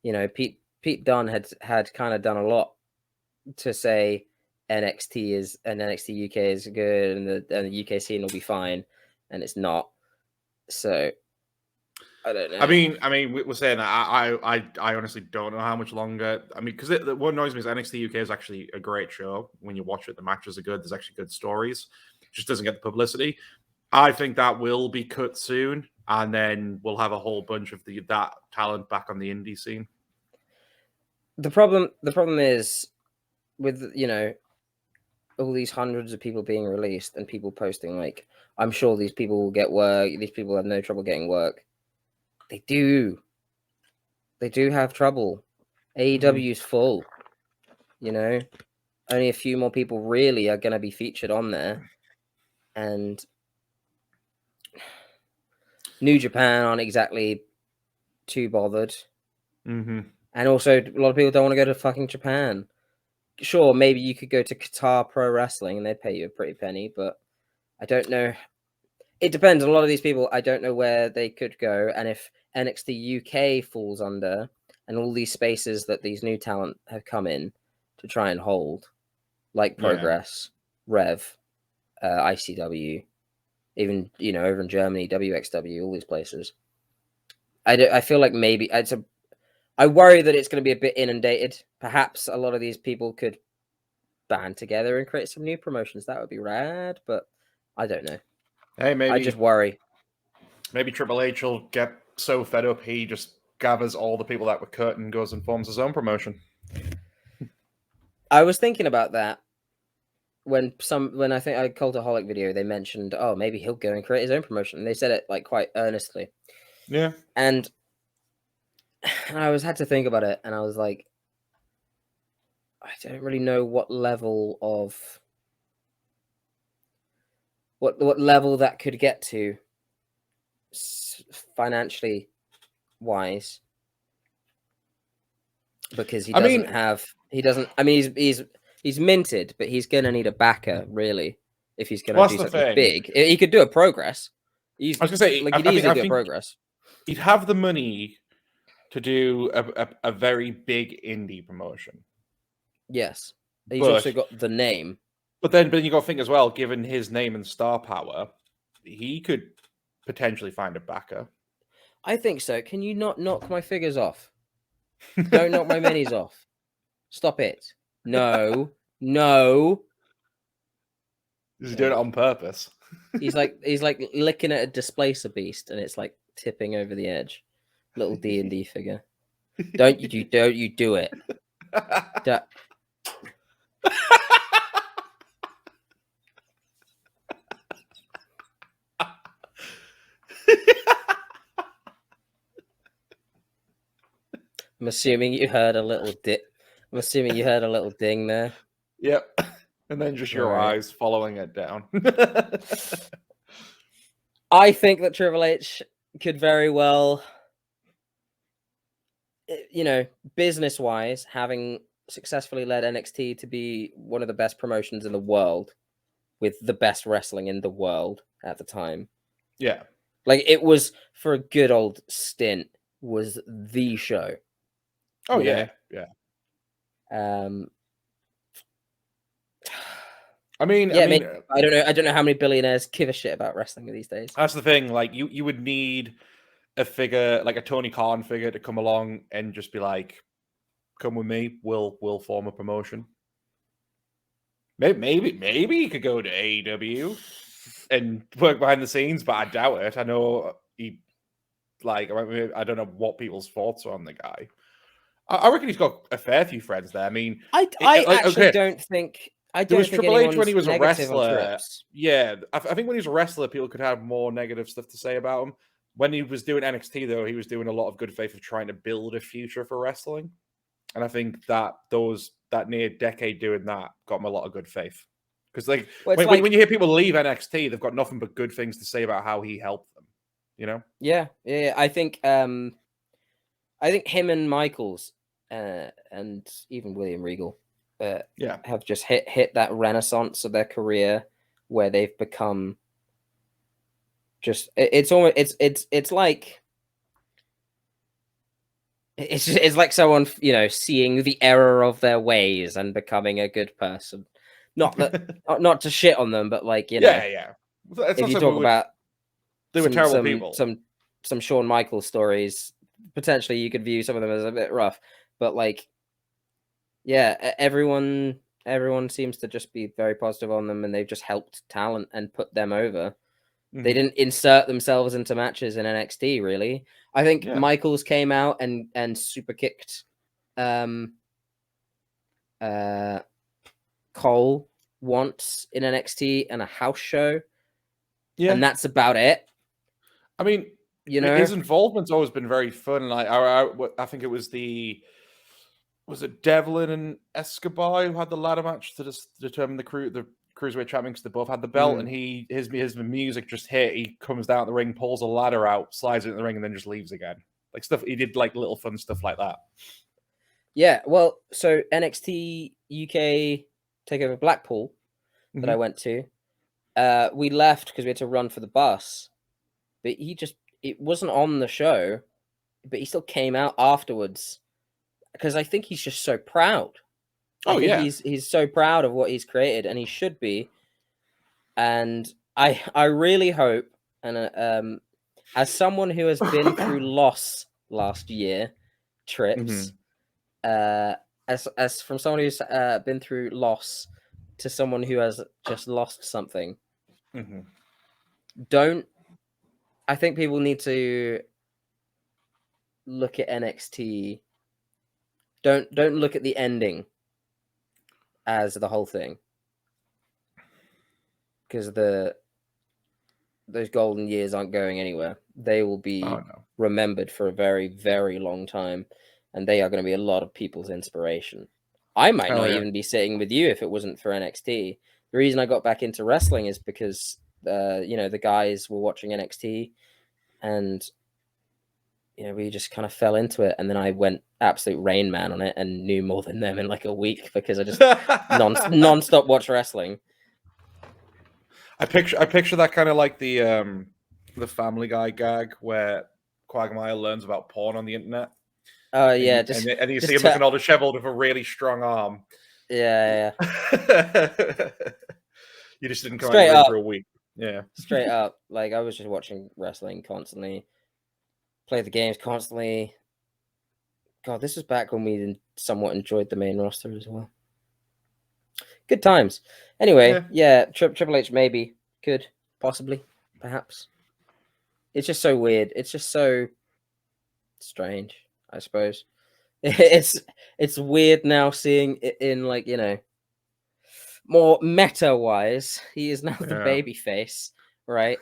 you know, Pete Dunne had kind of done a lot to say NXT UK is good and the UK scene will be fine, and it's not. So I don't know. I mean, we're saying that. I honestly don't know how much longer. I mean, because what annoys me is NXT UK is actually a great show. When you watch it, the matches are good. There's actually good stories. It just doesn't get the publicity. I think that will be cut soon, and then we'll have a whole bunch of that talent back on the indie scene. The problem is with, you know, all these hundreds of people being released and people posting like, I'm sure these people will get work. These people have no trouble getting work. They do have trouble. AEW's full, you know, only a few more people really are going to be featured on there. And New Japan aren't exactly too bothered. Mm-hmm. And also a lot of people don't want to go to fucking Japan. Sure, maybe you could go to Qatar Pro Wrestling and they'd pay you a pretty penny, but I don't know It depends. A lot of these people, I don't know where they could go, and if NXT UK falls under, and all these spaces that these new talent have come in to try and hold, like Progress, Rev, ICW, even over in Germany, WXW, all these places. I feel like maybe I worry that it's going to be a bit inundated. Perhaps a lot of these people could band together and create some new promotions. That would be rad, but I don't know. Hey, maybe I just worry. Maybe Triple H will get so fed up he just gathers all the people that were cut and goes and forms his own promotion. I was thinking about that when I think I Cultaholic video, they mentioned, oh, maybe he'll go and create his own promotion. And they said it like quite earnestly. Yeah. And I had to think about it, and I was like, I don't really know what level that could get to financially wise, because he doesn't. I mean, he's minted, but he's gonna need a backer really if he's gonna do something big. He could do a Progress. I was gonna say, like, he'd easily do a Progress. He'd have the money to do a very big indie promotion. Yes, he's also got the name. But you got to think as well, given his name and star power, he could potentially find a backer. I think so. Can you not knock my figures off? Don't knock my minis off. Stop it. No. He's doing it on purpose. He's like licking at a displacer beast, and it's like tipping over the edge. Little D&D figure. Don't you do it. I'm assuming you heard a little ding there. Yep. And then just your eyes following it down. I think that Triple H could very well, business-wise, having successfully led NXT to be one of the best promotions in the world, with the best wrestling in the world at the time. Yeah. Like, it was, for a good old stint, was the show. Oh, yeah. Yeah. I mean, I don't know how many billionaires give a shit about wrestling these days. That's the thing. Like, you would need a figure, like a Tony Khan figure, to come along and just be like, come with me, we'll form a promotion. Maybe he could go to AEW and work behind the scenes, but I doubt it. I know I don't know what people's thoughts are on the guy. I reckon he's got a fair few friends there. I mean, I don't think there was Triple H when he was a wrestler. Yeah, I think when he was a wrestler, people could have more negative stuff to say about him. When he was doing NXT, though, he was doing a lot of good faith of trying to build a future for wrestling. And I think that near decade doing that got him a lot of good faith. Because when you hear people leave NXT, they've got nothing but good things to say about how he helped them. You know? Yeah. I think him and Michaels and even William Regal have just hit that renaissance of their career where they've become just it's like someone seeing the error of their ways and becoming a good person. Not to shit on them, but if you talk about they were terrible people, some Shawn Michaels stories, potentially you could view some of them as a bit rough, but everyone seems to just be very positive on them, and they've just helped talent and put them over. Mm-hmm. They didn't insert themselves into matches in NXT, really. I think Michaels came out and super kicked Cole once in NXT and a house show. Yeah. And that's about it. I mean, his involvement's always been very fun. Like I think it was Devlin and Escobar who had the ladder match to determine the cruiserweight champion, because they both had the belt, and his music just hit. He comes down the ring, pulls a ladder out, slides it in the ring, and then just leaves again. Like stuff he did, like little fun stuff like that. Yeah, well, so NXT UK Takeover Blackpool that I went to, we left because we had to run for the bus, but it wasn't on the show, but he still came out afterwards because I think he's just so proud. I think he's so proud of what he's created, and he should be. And I really hope, and as someone who has been through loss last year, trips, as from someone who's been through loss to someone who has just lost something, I think people need to look at NXT. Don't look at the ending as the whole thing, because those golden years aren't going anywhere. They will be remembered for a very, very long time, and they are going to be a lot of people's inspiration. I might not even be sitting with you if it wasn't for NXT. The reason I got back into wrestling is because the guys were watching NXT, and we just kind of fell into it, and then I went absolute Rain Man on it and knew more than them in like a week because I just non-stop watch wrestling. I picture that kind of like the Family Guy gag where Quagmire learns about porn on the internet. Oh yeah, and you see him looking all disheveled with a really strong arm. Yeah. You just didn't come out for a week. Yeah, straight up. Like I was just watching wrestling constantly, play the games constantly. God, this was back when we somewhat enjoyed the main roster as well. Good times. Anyway, yeah, Triple H maybe could possibly, perhaps. It's just so weird. It's just so strange, I suppose. It's weird now seeing it in like more meta wise. He is now the baby face, right?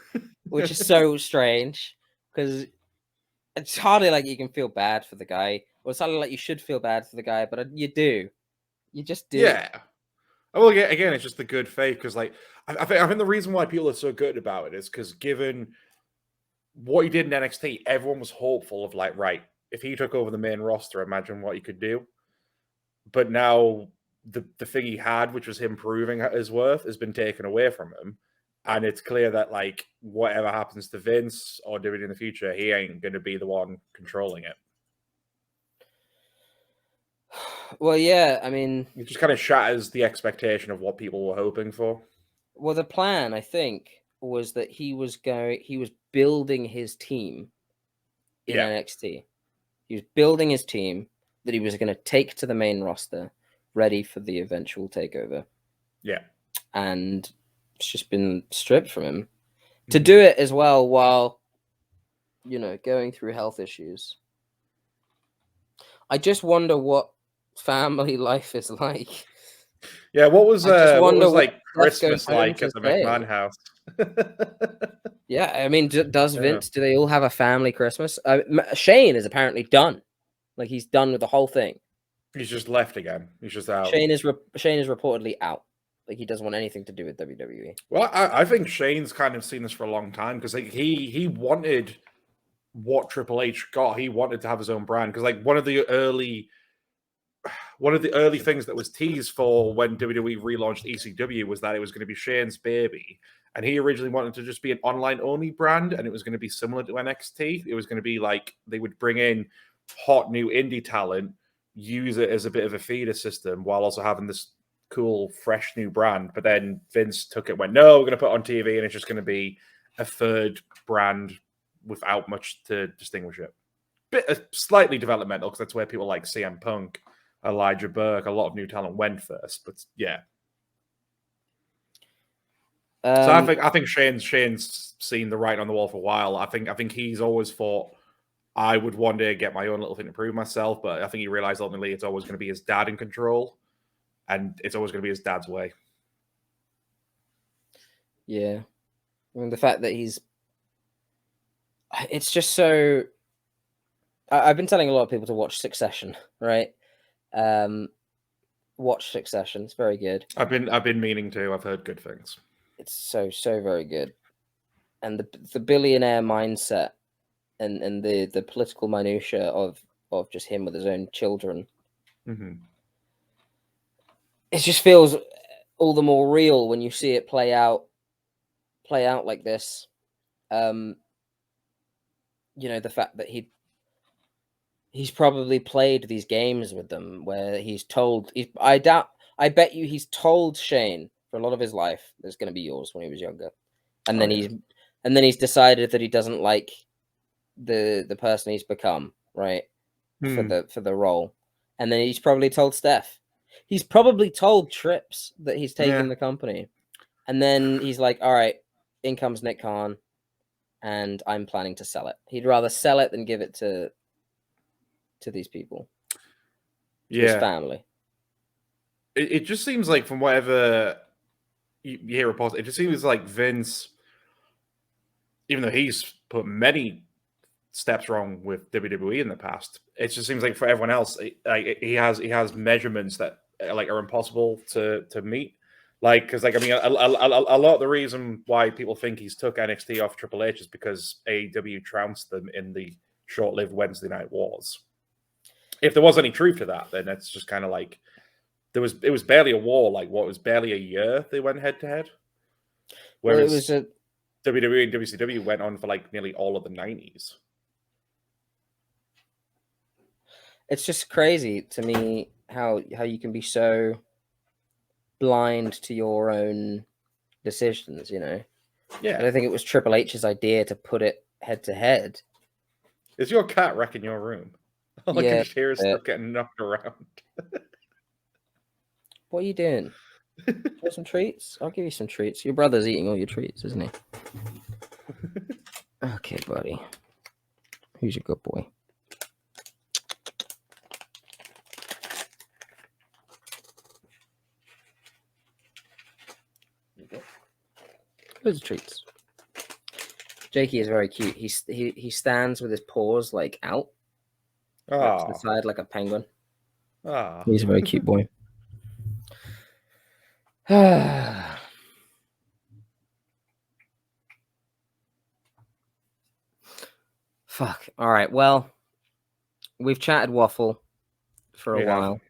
Which is so strange because it's hardly like you can feel bad for the guy, or it's hardly like you should feel bad for the guy, but you do. You just do. Yeah. Well, again, it's just the good faith because, like, I think the reason why people are so good about it is because given what he did in NXT, everyone was hopeful of like, right, if he took over the main roster, imagine what he could do. But now the thing he had, which was him proving his worth, has been taken away from him, and it's clear that like whatever happens to Vince or WWE in the future, he ain't going to be the one controlling it. Well, yeah, I mean, it just kind of shatters the expectation of what people were hoping for. Well, the plan, I think, was that he was building his team in NXT. He was building his team that he was going to take to the main roster, ready for the eventual takeover. Yeah. And it's just been stripped from him to do it as well while, going through health issues. I just wonder what family life is like. Yeah, what was Christmas like at the McMahon house? Yeah, I mean, does Vince? Do they all have a family Christmas? Shane is apparently done. Like he's done with the whole thing. He's just left again. He's just out. Shane is reportedly out. Like he doesn't want anything to do with WWE. Well, I think Shane's kind of seen this for a long time because like he wanted what Triple H got. He wanted to have his own brand because like one of the early things that was teased for when WWE relaunched ECW was that it was going to be Shane's baby. And he originally wanted to just be an online-only brand, and it was going to be similar to NXT. It was going to be like they would bring in hot new indie talent, use it as a bit of a feeder system, while also having this cool, fresh new brand. But then Vince took it, went, no, we're going to put it on TV, and it's just going to be a third brand without much to distinguish it. Slightly developmental, because that's where people like CM Punk, Elijah Burke, a lot of new talent went first. But yeah. So I think Shane's seen the writing on the wall for a while. I think he's always thought I would one day get my own little thing to prove myself, but I think he realized ultimately it's always going to be his dad in control, and it's always going to be his dad's way. Yeah, I mean the fact that it's just so. I've been telling a lot of people to watch Succession, right? Watch Succession; it's very good. I've been meaning to. I've heard good things. It's so very good, and the billionaire mindset, and the political minutia of just him with his own children. It just feels all the more real when you see it play out play out like this, the fact that he's probably played these games with them where he's told, I bet you he's told Shane for a lot of his life there's going to be yours when he was younger, and then he's decided that he doesn't like the person he's become, right? For the role, and then he's probably told Steph, he's probably told Trips that he's taking the company, and then he's like, all right, in comes Nick Khan, and I'm planning to sell it. He'd rather sell it than give it to these people, to his family. It just seems like, from whatever you hear reports, it just seems like Vince, even though he's put many steps wrong with WWE in the past, it just seems like for everyone else, he has measurements that are impossible to meet. Because a lot of the reason why people think he's took NXT off Triple H is because AEW trounced them in the short-lived Wednesday Night Wars. If there was any truth to that, then it's just kind of like it was barely a war. Like, what, was barely a year they went head to head, whereas WWE and WCW went on for nearly all of the 90s. It's just crazy to me how you can be so blind to your own decisions, Yeah. I don't think it was Triple H's idea to put it head to head. Is your cat wrecking your room? All I can hear is stuff getting knocked around. What are you doing? Want some treats? I'll give you some treats. Your brother's eating all your treats, isn't he? Okay, buddy. Who's your good boy? Loads of treats. Jakey is very cute. He stands with his paws out to the side like a penguin. He's a very cute boy. Fuck. All right. Well, we've chatted waffle for a while.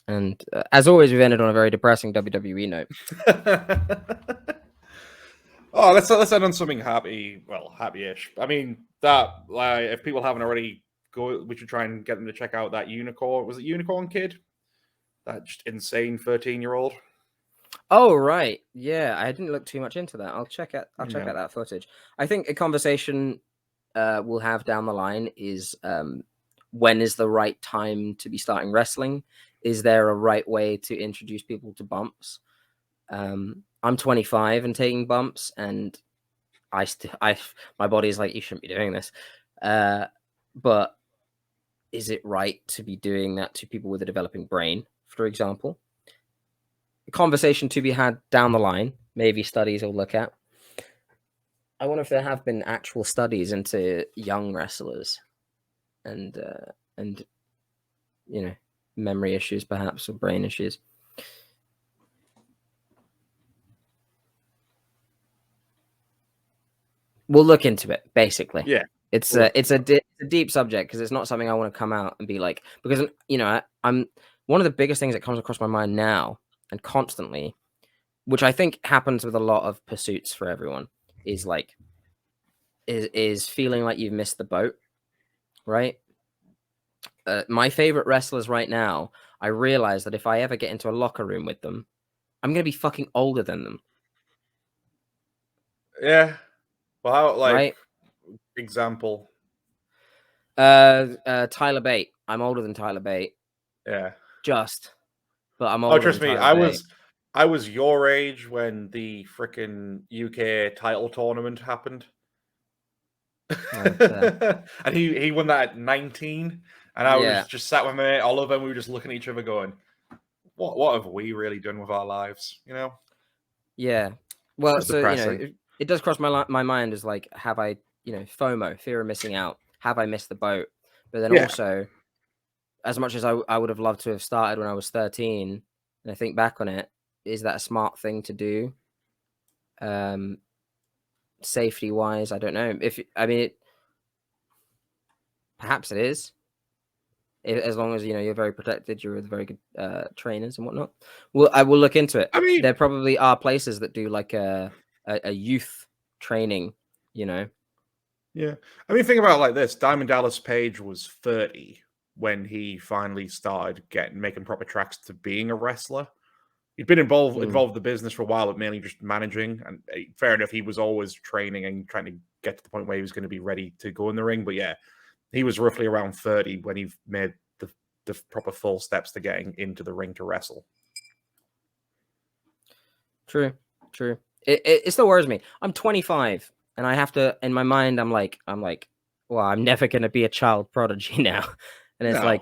And as always, we've ended on a very depressing WWE note. Let's end on something happy. Well, happy-ish. I mean, that if people haven't already, we should try and get them to check out that Unicorn. Was it Unicorn Kid? That just insane 13-year-old. Oh right, yeah. I didn't look too much into that. I'll check out that footage. I think a conversation we'll have down the line is when is the right time to be starting wrestling? Is there a right way to introduce people to bumps? I'm 25 and taking bumps, and my body's like, you shouldn't be doing this. But is it right to be doing that to people with a developing brain, for example? A conversation to be had down the line, maybe studies we'll look at. I wonder if there have been actual studies into young wrestlers and memory issues, perhaps, or brain issues. We'll look into it, basically. Yeah. It's a deep subject because it's not something I want to come out and be like, because I'm one of the biggest things that comes across my mind now and constantly, which I think happens with a lot of pursuits for everyone, is is feeling like you've missed the boat, right? My favorite wrestlers right now, I realize that if I ever get into a locker room with them, I'm gonna be fucking older than them. Yeah. Well, how right? Example. Tyler Bate. I'm older than Tyler Bate. Yeah. But I'm older. Oh, trust me, I was your age when the freaking UK title tournament happened. And he won that at 19, and I was just sat with my Oliver, and we were just looking at each other going, what have we really done with our lives, Yeah. Well, so it does cross my mind as like, have I, FOMO, fear of missing out, have I missed the boat? But then also, as much as I would have loved to have started when I was 13, and I think back on it, is that a smart thing to do? Safety wise, I don't know. Perhaps it is. As long as you're very protected, you're with very good trainers and whatnot. Well, I will look into it. I mean, there probably are places that do like a a youth training, you know. Yeah, I mean, think about it like this: Diamond Dallas Page was 30 when he finally started making proper tracks to being a wrestler. He'd been involved in the business for a while, but mainly just managing. And fair enough, he was always training and trying to get to the point where he was going to be ready to go in the ring. But yeah, he was roughly around 30 when he made the proper full steps to getting into the ring to wrestle. True. It still worries me. I'm 25, and I have to. In my mind, I'm like, well, I'm never going to be a child prodigy now, and it's like.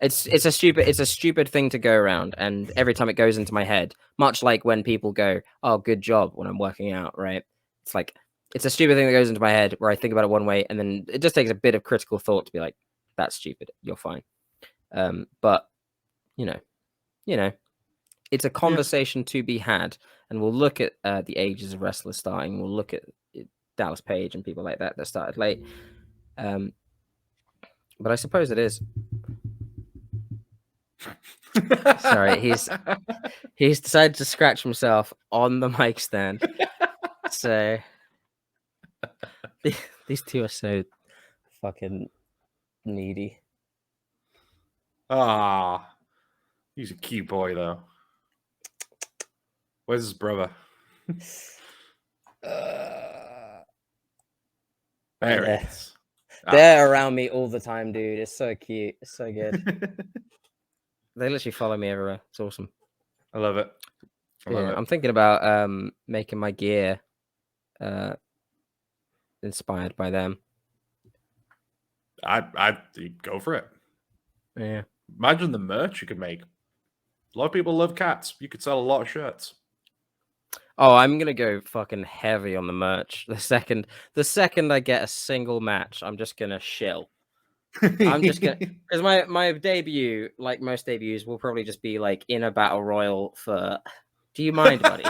It's a stupid thing to go around, and every time it goes into my head, much like when people go, "Oh, good job," when I'm working out, right? It's like it's a stupid thing that goes into my head where I think about it one way, and then it just takes a bit of critical thought to be like, "That's stupid. You're fine." But you know, it's a conversation to be had, and we'll look at the ages of wrestlers starting. We'll look at Dallas Page and people like that started late. But I suppose it is. Sorry, he's decided to scratch himself on the mic stand. So these two are so fucking needy. He's a cute boy though. Where's his brother? There it is. They're around me all the time, dude. It's so cute. It's so good. They literally follow me everywhere. It's awesome. I love it. I'm thinking about making my gear inspired by them. I'd go for it. Yeah. Imagine the merch you could make. A lot of people love cats. You could sell a lot of shirts. Oh, I'm gonna go fucking heavy on the merch. The second I get a single match, I'm just gonna shill. I'm just gonna, because my debut, like most debuts, will probably just be like in a battle royal for. Do you mind, buddy?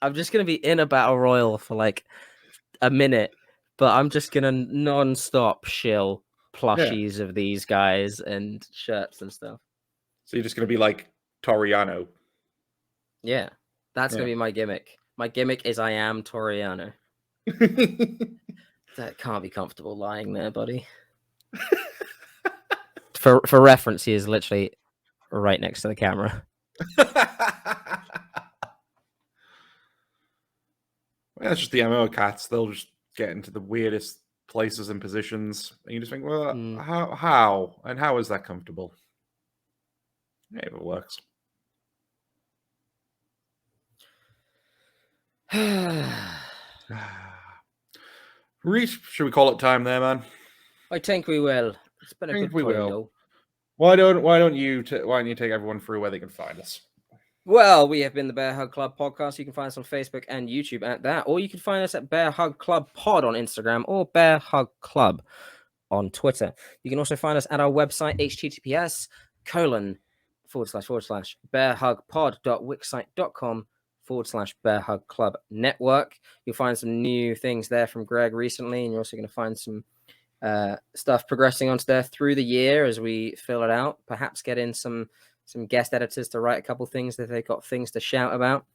I'm just gonna be in a battle royal for like a minute, but I'm just gonna non-stop shill plushies of these guys and shirts and stuff. So you're just gonna be like Toriano. Yeah, that's gonna be my gimmick. My gimmick is I am Toriano. That can't be comfortable lying there, buddy. For reference, he is literally right next to the camera. Well, that's just the MO cats. They'll just get into the weirdest places and positions, and you just think, well, how is that comfortable? Yeah, it works. Reese, should we call it time there, man? I think we will. It's been a good time, though. Why don't you take everyone through where they can find us? Well, we have been the Bearhug Club podcast. You can find us on Facebook and YouTube at that, or you can find us at Bearhug Club Pod on Instagram or Bearhug Club on Twitter. You can also find us at our website, https://bearhugpod.wixsite.com/Bearhug Club Network. You'll find some new things there from Greg recently, and you're also going to find some stuff progressing onto there through the year as we fill it out. Perhaps get in some guest editors to write a couple things that they've got things to shout about.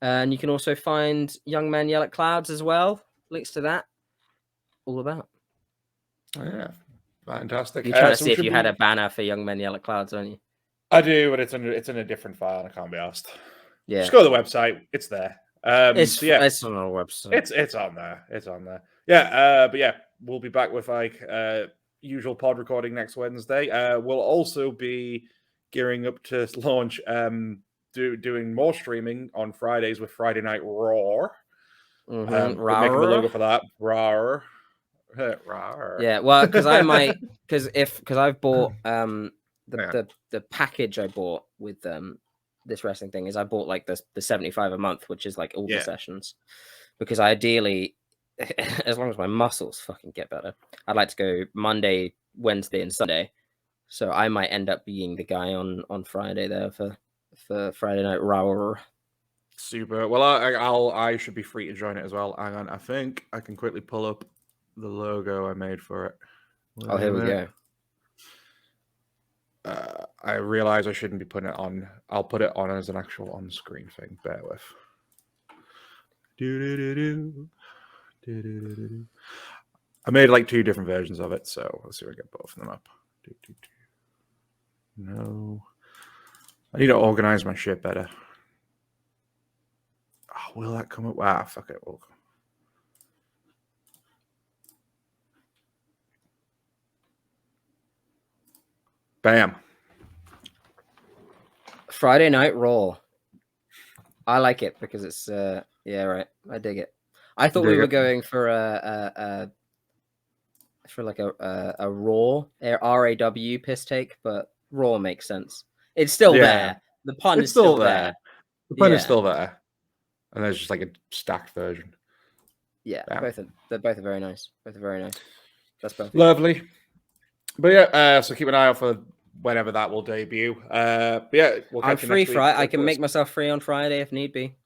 And you can also find Young Men Yell at Clouds as well. Links to that. All about. Oh, yeah. Fantastic. You're trying to see if you had a banner for Young Men Yell at Clouds, aren't you? I do, but it's in a different file and I can't be asked. Yeah. Just go to the website. It's there. It's on our website. It's on there. It's on there. Yeah. But yeah, we'll be back with like usual pod recording next Wednesday. We'll also be gearing up to launch doing more streaming on Fridays with Friday Night Raw. Making the logo for that. Raw. Yeah, well, because I might because I've bought the package I bought with this wrestling thing is I bought like the $75 a month, which is like all the sessions, because I ideally, as long as my muscles fucking get better, I'd like to go Monday, Wednesday, and Sunday. So I might end up being the guy on Friday there for Friday Night Raw. Super. Well, I should be free to join it as well. Hang on, I think I can quickly pull up the logo I made for it. Oh, here we go. I realize I shouldn't be putting it on. I'll put it on as an actual on-screen thing. Bear with. I made like 2 different versions of it, so let's see if I get both of them up. No. I need to organize my shit better. Oh, will that come up? Ah, fuck it. Bam. Friday Night Raw. I like it because it's yeah, right. I dig it. I thought we were going for a Raw RAW piss take, but Raw makes sense. It's still there. The pun is still there. The pun is still there. And there's just like a stacked version. Yeah, they're both very nice. Both are very nice. That's perfect. Lovely. But yeah, so keep an eye out for whenever that will debut. But yeah, I'm free Friday. I can make myself free on Friday if need be.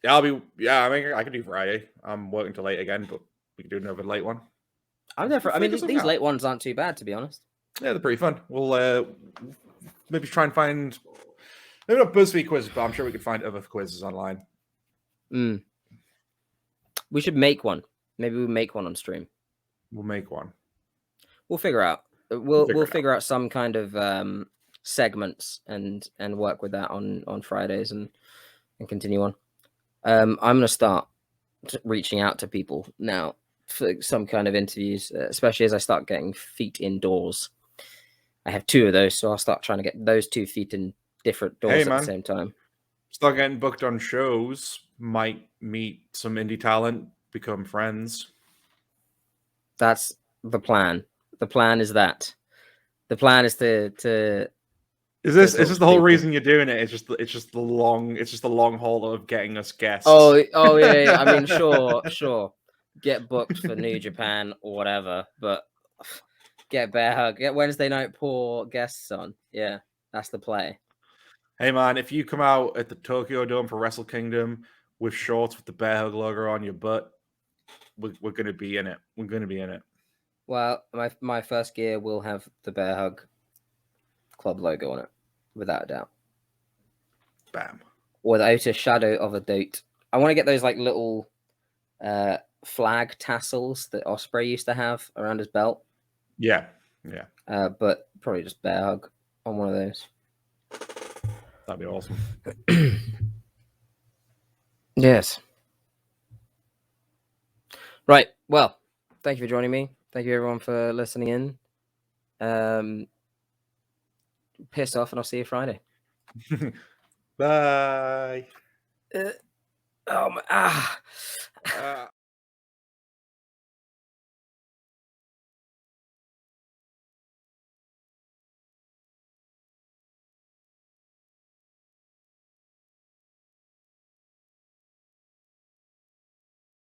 Yeah, I mean, I can do Friday. I'm working till late again, but we can do another late one. I'm there for. I mean, these late ones aren't too bad, to be honest. Yeah, they're pretty fun. We'll maybe try and find maybe not BuzzFeed quizzes, but I'm sure we could find other quizzes online. We should make one. Maybe we'll make one on stream. We'll make one. We'll figure out. We'll figure out some kind of segments and work with that on Fridays and continue on. I'm gonna start reaching out to people now for some kind of interviews, especially as I start getting feet indoors. I have 2 of those, so I'll start trying to get those 2 feet in different doors at the same time. Start getting booked on shows. Might meet some indie talent, become friends. That's the plan. The plan is that. The plan is to. Is this the whole reason you're doing it? It's just the long haul of getting us guests. Oh yeah. I mean, sure. Get booked for New Japan or whatever, but get Bearhug, get Wednesday Night Poor guests on. Yeah, that's the play. Hey man, if you come out at the Tokyo Dome for Wrestle Kingdom with shorts with the Bearhug logo on your butt, we're gonna be in it. We're gonna be in it. Well, my first gear will have the Bearhug club logo on it, without a doubt. Bam. Without a shadow of a doubt. I want to get those like little flag tassels that Osprey used to have around his belt. Yeah. But probably just Bearhug on one of those. That'd be awesome. Yes. Right. Well, thank you for joining me. Thank you everyone for listening in. Piss off, and I'll see you Friday. Bye. Oh my.